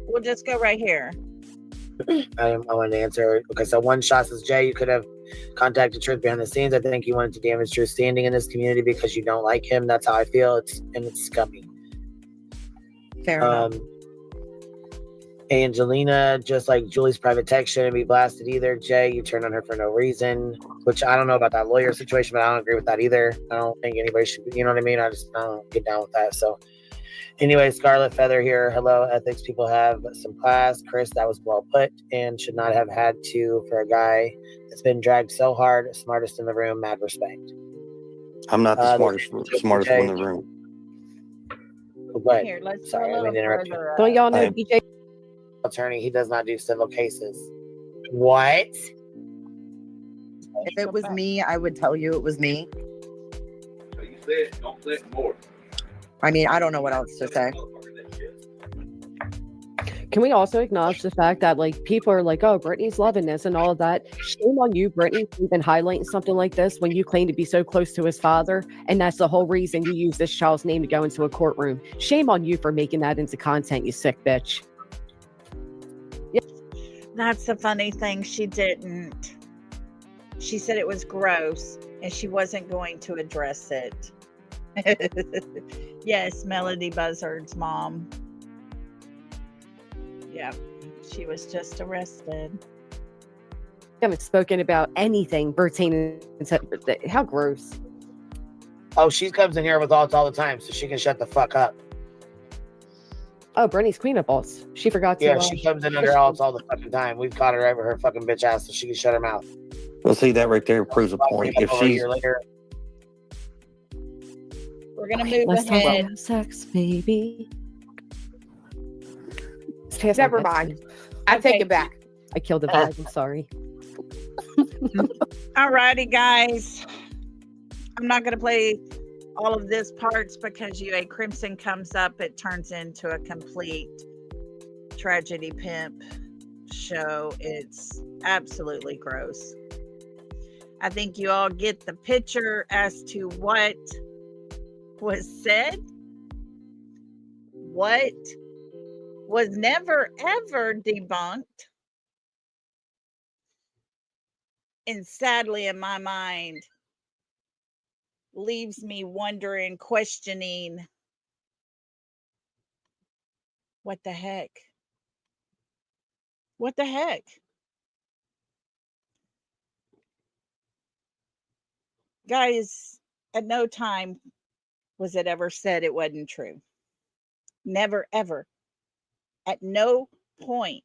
We'll just go right here. I want to answer. Okay, so one shot says, Jay, you could have contacted Truth behind the scenes. I think you wanted to damage Truth's standing in this community because you don't like him. That's how I feel. It's scummy. Fair enough. Angelina, just like Julie's private text shouldn't be blasted either. Jay, you turned on her for no reason, which I don't know about that lawyer situation, but I don't agree with that either. I don't think anybody should, you know what I mean? I don't get down with that. So anyway, Scarlet Feather here. Hello, ethics people have some class. Chris, that was well put and should not have had to for a guy that's been dragged so hard. Smartest in the room, mad respect. I'm not the smartest one in the room. But Here, let's sorry, go a I mean to little interrupt you. further Don't y'all know I'm- DJ? Attorney, he does not do civil cases. What? If it was me, I would tell you it was me. So you said don't say more. I mean, I don't know what else to say. Can we also acknowledge the fact that like people are like, oh, Brittany's loving this and all of that? Shame on you, Brittany, for even highlighting something like this when you claim to be so close to his father, and that's the whole reason you use this child's name to go into a courtroom. Shame on you for making that into content, you sick bitch. That's the funny thing. She didn't. She said it was gross and she wasn't going to address it. Yes, Melody Buzzard's mom. Yep, she was just arrested. Haven't spoken about anything pertaining to how gross. Oh, she comes in here with alts all the time, so she can shut the fuck up. Oh, Brenny's cleanup balls. She forgot to. Yeah, she comes in under alts all the fucking time. We've caught her over her fucking bitch ass, so she can shut her mouth. Well, see, that right there proves a point. If Over a she's year later. We're gonna move Let's talk ahead. about sex, baby. It's past Never my mind. bedtime. I take it back. I killed the vibe. I'm sorry. Alrighty, guys. I'm not gonna play all of this parts because UA Crimson comes up. It turns into a complete tragedy pimp show. It's absolutely gross. I think you all get the picture as to what was said, what was never ever debunked, and sadly in my mind leaves me wondering, questioning, what the heck? What the heck? Guys, at no time was it ever said it wasn't true. Never, ever. At no point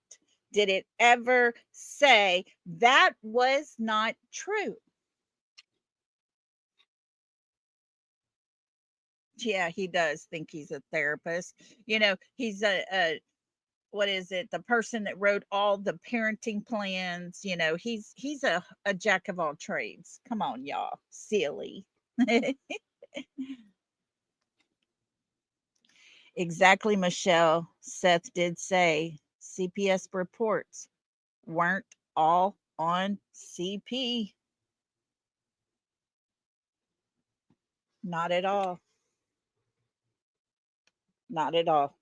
did it ever say that was not true. Yeah, he does think he's a therapist. You know, he's a what is it? The person that wrote all the parenting plans. You know, he's a jack of all trades. Come on, y'all. Silly. Exactly, Michelle. Seth did say CPS reports weren't all on CP. Not at all. Not at all.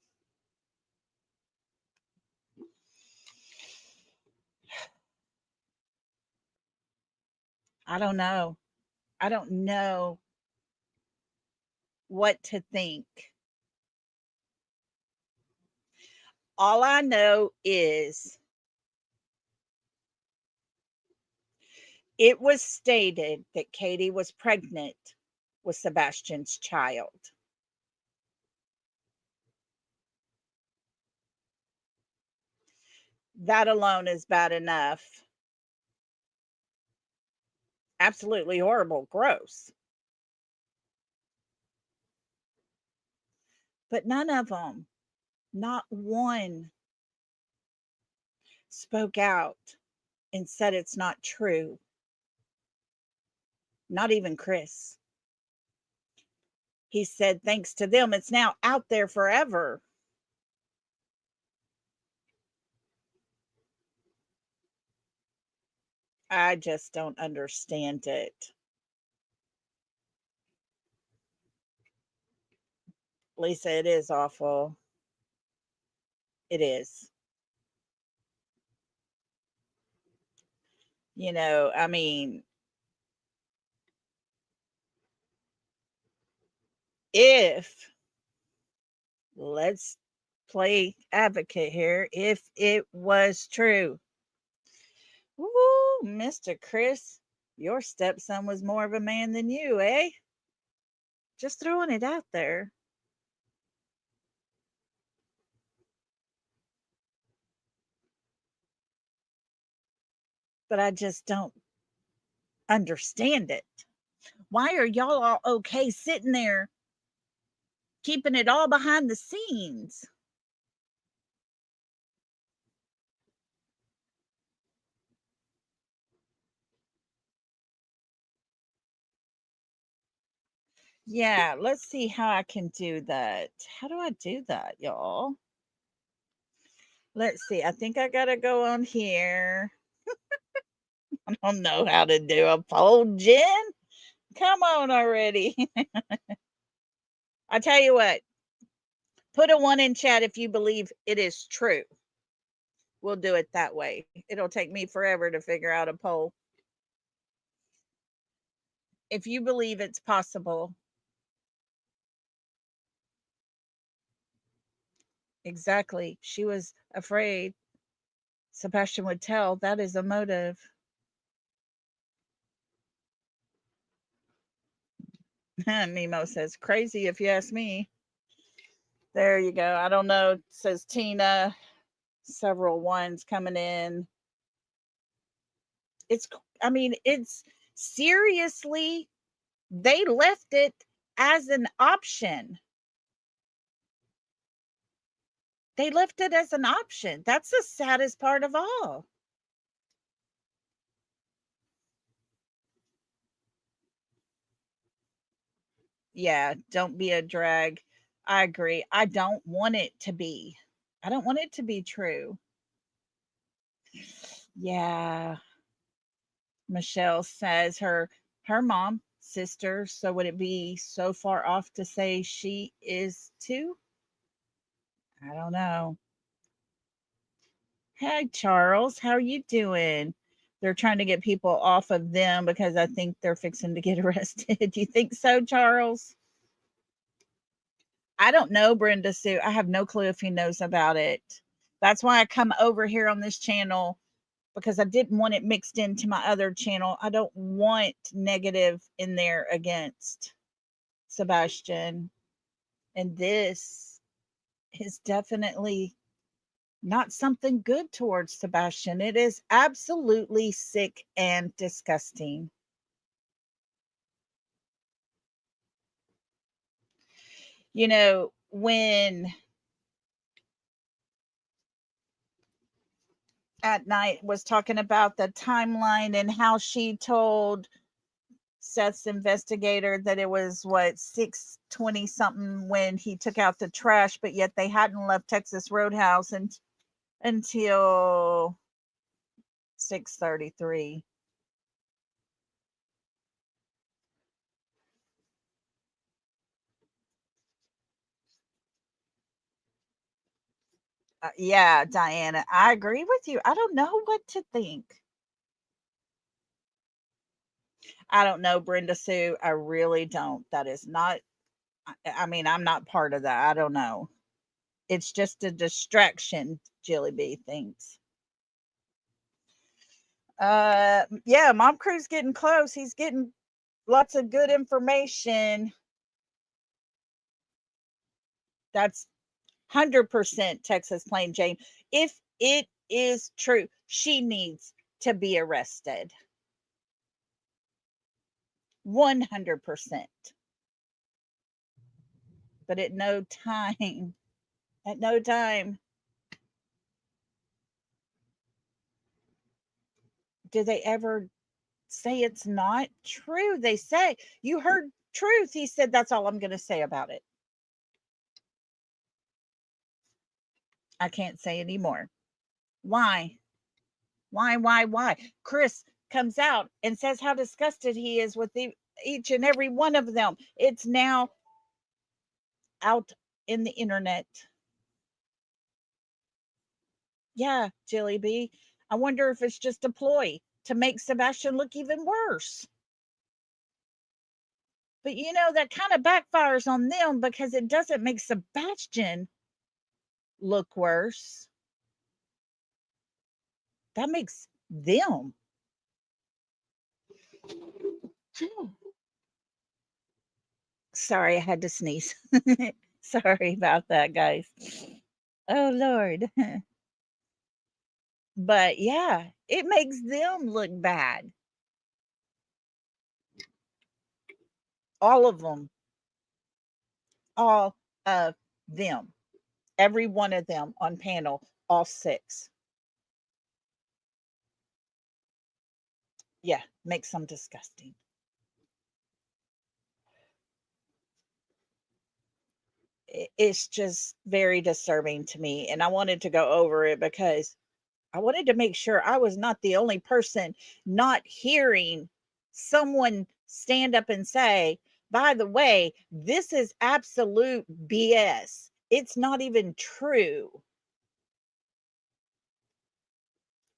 I don't know. I don't know what to think. All I know is it was stated that Katie was pregnant with Sebastian's child. That alone is bad enough. Absolutely horrible, gross. But none of them, not one, spoke out and said it's not true. Not even Chris. He said, thanks to them, it's now out there forever. I just don't understand it. Lisa, it is awful. It is. You know, I mean, if, let's play advocate here, if it was true, woo, Mr. Chris, your stepson was more of a man than you, eh? Just throwing it out there. But I just don't understand it. Why are y'all all okay sitting there keeping it all behind the scenes? Yeah, let's see how I can do that. How do I do that, y'all? Let's see. I think I got to go on here. I don't know how to do a poll, Jen. Come on already. I tell you what, put a 1 in chat if you believe it is true. We'll do it that way. It'll take me forever to figure out a poll. If you believe it's possible, exactly. She was afraid Sebastian would tell. That is a motive. Nemo says, crazy if you ask me. There you go. I don't know. Says Tina. Several ones coming in. It's seriously, they left it as an option. They left it as an option. That's the saddest part of all. Yeah, don't be a drag. I agree. I don't want it to be. I don't want it to be true. Yeah. Michelle says her mom, sister, so would it be so far off to say she is too? I don't know. Hey Charles, how are you doing? They're trying to get people off of them because I think they're fixing to get arrested. Do you think so, Charles? I don't know, Brenda Sue. I have no clue if he knows about it. That's why I come over here on this channel, because I didn't want it mixed into my other channel. I don't want negative in there against Sebastian. And this is definitely not something good towards Sebastian. It is absolutely sick and disgusting. You know, when at night was talking about the timeline and how she told Seth's investigator that it was 6:20 something when he took out the trash, but yet they hadn't left Texas Roadhouse until 6:33. Yeah, Diana, I agree with you. I don't know what to think. I don't know, Brenda Sue. I really don't. That is not, I'm not part of that. I don't know. It's just a distraction, Jilly B thinks. Yeah, Mom Crew's getting close. He's getting lots of good information. That's 100% Texas Plain Jane. If it is true, she needs to be arrested. 100%. But at no time, do they ever say it's not true. They say, you heard truth. He said, that's all I'm going to say about it. I can't say anymore. Why? Why? Chris comes out and says how disgusted he is with each and every one of them. It's now out in the internet. Yeah, Jilly B. I wonder if it's just a ploy to make Sebastian look even worse. But you know, that kind of backfires on them because it doesn't make Sebastian look worse. That makes them. Sorry, I had to sneeze. Sorry about that, guys. Oh, Lord. But yeah, it makes them look bad. All of them. All of them. Every one of them on panel, all 6. Yeah, makes them disgusting. It's just very disturbing to me. And I wanted to go over it because I wanted to make sure I was not the only person not hearing someone stand up and say, by the way, this is absolute BS. It's not even true.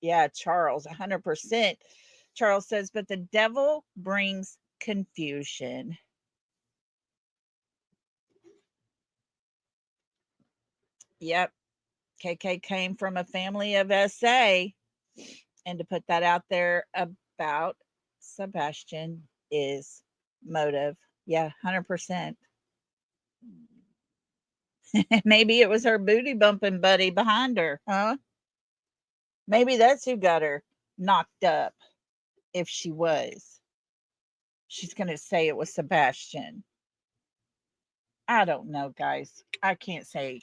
Yeah, Charles, 100%. Charles says, but the devil brings confusion. Yep. KK came from a family of SA. And to put that out there about Sebastian is motive. Yeah, 100%. Maybe it was her booty bumping buddy behind her, huh? Maybe that's who got her knocked up. If she was, she's going to say it was Sebastian. I don't know, guys. I can't say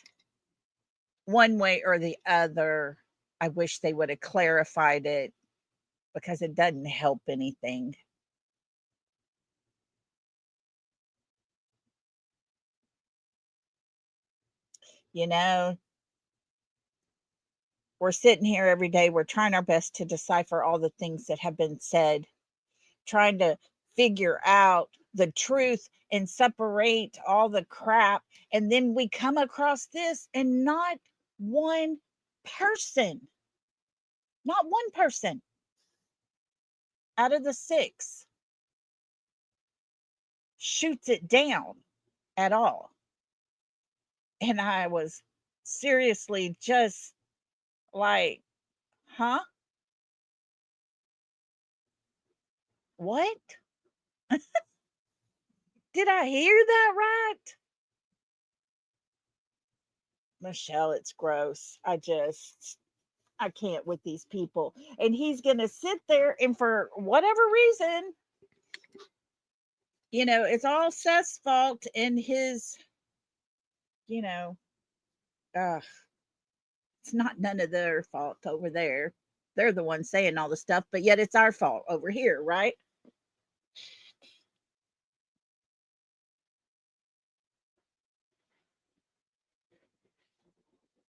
one way or the other. I wish they would have clarified it because it doesn't help anything. You know, we're sitting here every day. We're trying our best to decipher all the things that have been said, trying to figure out the truth and separate all the crap. And then we come across this, and not one person, not one person out of the 6 shoots it down at all. And I was seriously just like, huh? What? Did I hear that right? Michelle, it's gross. I can't with these people. And he's going to sit there, and for whatever reason, it's all Seth's fault and his, you know, uh, it's not none of their fault over there. They're the ones saying all the stuff, but yet it's our fault over here, right?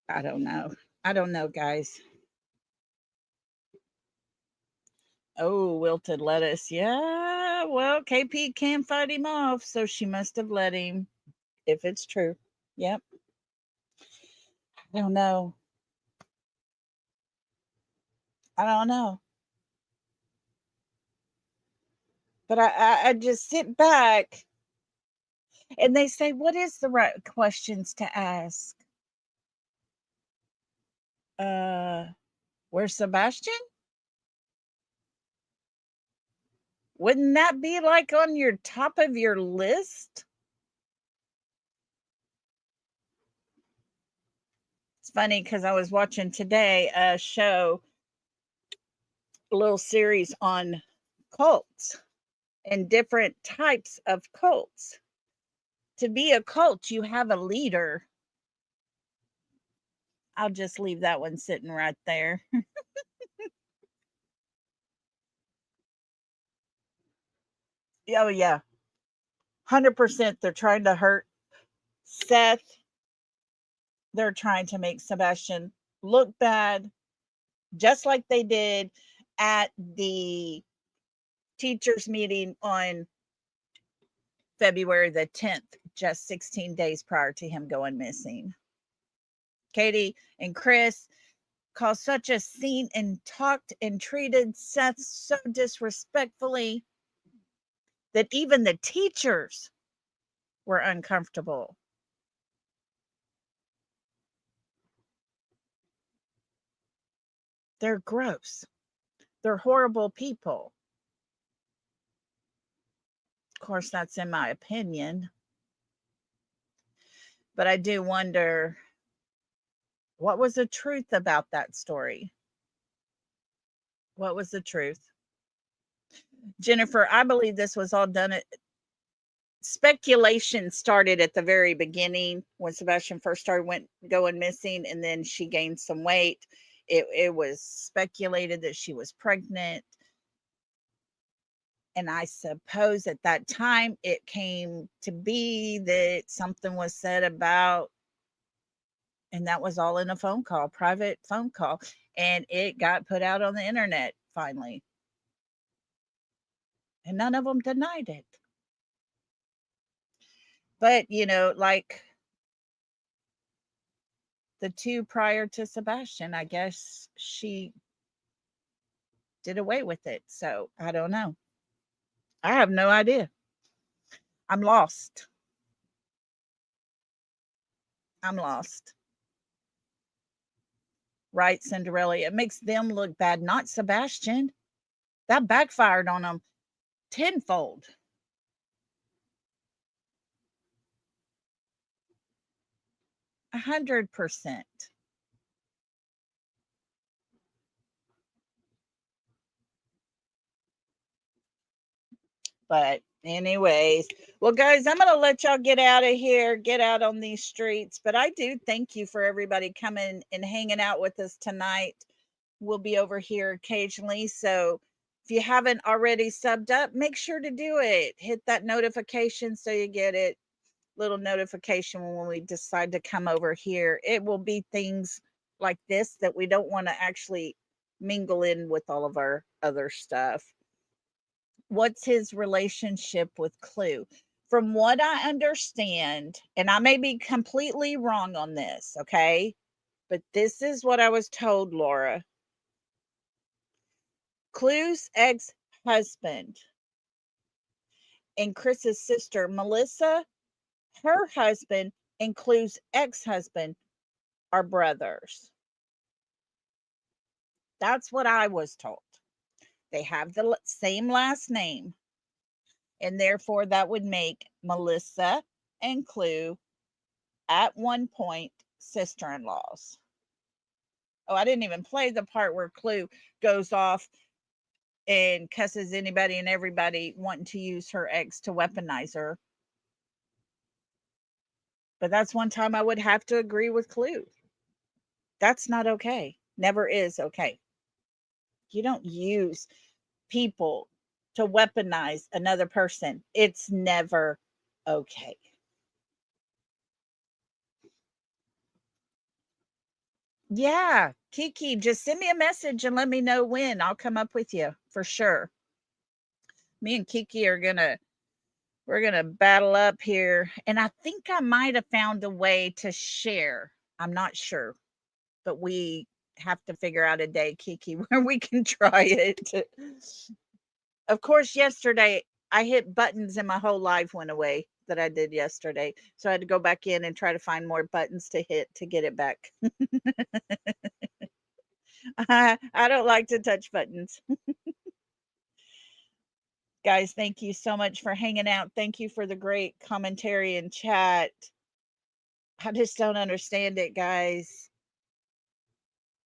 I don't know. I don't know, guys. Oh, wilted lettuce. Yeah, well, KP can fight him off, so she must have let him, if it's true. Yep. I don't know. I don't know. But I just sit back, and they say, what is the right questions to ask? Uh, where's Sebastian? Wouldn't that be like on your top of your list? It's funny because I was watching today a show, a little series on cults and different types of cults. To be a cult, you have a leader. I'll just leave that one sitting right there. Oh, yeah. 100% they're trying to hurt Seth. They're trying to make Sebastian look bad, just like they did at the teachers' meeting on February the 10th, just 16 days prior to him going missing. Katie and Chris caused such a scene and talked and treated Seth so disrespectfully that even the teachers were uncomfortable. They're gross. They're horrible people. Of course, that's in my opinion. But I do wonder, what was the truth about that story? What was the truth? Jennifer, I believe this was all done at speculation. Started at the very beginning when Sebastian first started going missing, and then she gained some weight. It was speculated that she was pregnant. And I suppose at that time it came to be that something was said about, and that was all in a phone call, private phone call, and it got put out on the internet finally. And none of them denied it. But, like the 2 prior to Sebastian, I guess she did away with it. So I don't know. I have no idea. I'm lost. I'm lost. Right, Cinderella. It makes them look bad, not Sebastian. That backfired on them tenfold. A 100%. But anyways, well, guys, I'm gonna let y'all get out of here, get out on these streets. But I do thank you for everybody coming and hanging out with us tonight. We'll be over here occasionally. So if you haven't already subbed up, make sure to do it. Hit that notification so you get it. Little notification when we decide to come over here. It will be things like this that we don't want to actually mingle in with all of our other stuff. What's his relationship with Clue? From what I understand, and I may be completely wrong on this, okay? But this is what I was told, Laura. Clue's ex-husband and Chris's sister, Melissa, her husband, and Clue's ex-husband are brothers. That's what I was told. They have the same last name, and therefore that would make Melissa and Clue at one point sister-in-laws. Oh, I didn't even play the part where Clue goes off and cusses anybody and everybody wanting to use her ex to weaponize her. But that's one time I would have to agree with Clue. That's not okay. Never is okay. You don't use people to weaponize another person. It's never okay. Yeah, Kiki, just send me a message and let me know when. I'll come up with you for sure. Me and Kiki are we're gonna battle up here, and I think I might have found a way to share. I'm not sure, but we have to figure out a day, Kiki, where we can try it. Of course, yesterday I hit buttons and my whole life went away that I did yesterday. So I had to go back in and try to find more buttons to hit to get it back. I don't like to touch buttons. Guys, thank you so much for hanging out. Thank you for the great commentary and chat. I just don't understand it, guys.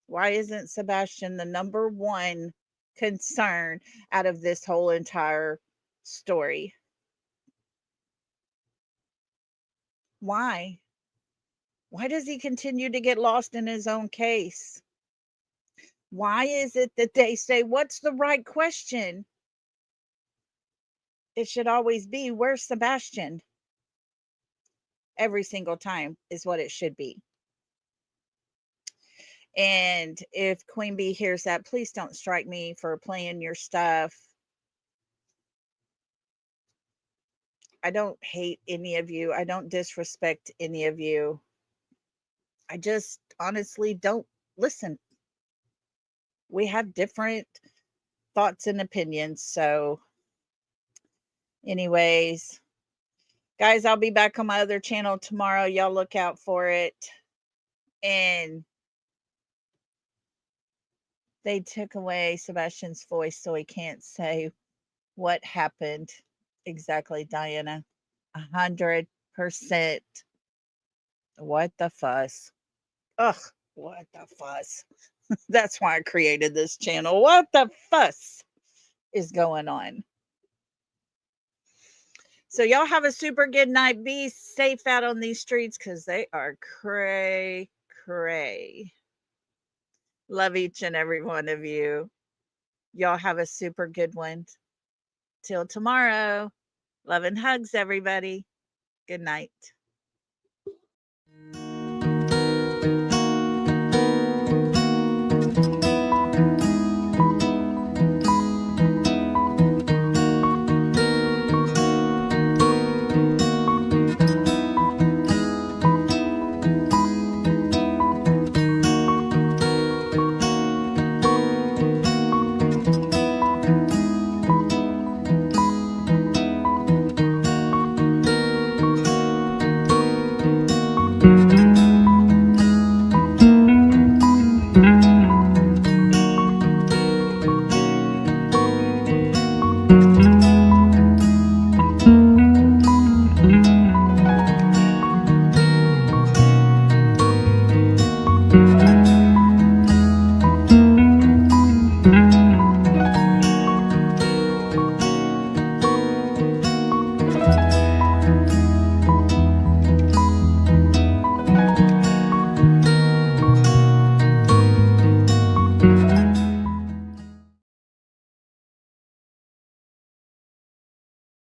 Why isn't Sebastian the number one concern out of this whole entire story? Why? Why does he continue to get lost in his own case? Why is it that they say, what's the right question? It should always be, where's Sebastian? Every single time is what it should be. And if Queen Bee hears that, please don't strike me for playing your stuff. I don't hate any of you. I don't disrespect any of you. I just honestly don't listen. We have different thoughts and opinions. So, anyways, guys, I'll be back on my other channel tomorrow. Y'all look out for it. And they took away Sebastian's voice so he can't say what happened exactly, Diana. 100%. What the fuss? Ugh, what the fuss? That's why I created this channel. What the fuss is going on? So y'all have a super good night. Be safe out on these streets because they are cray. Love each and every one of you. Y'all have a super good one. Till tomorrow. Love and hugs, everybody. Good night.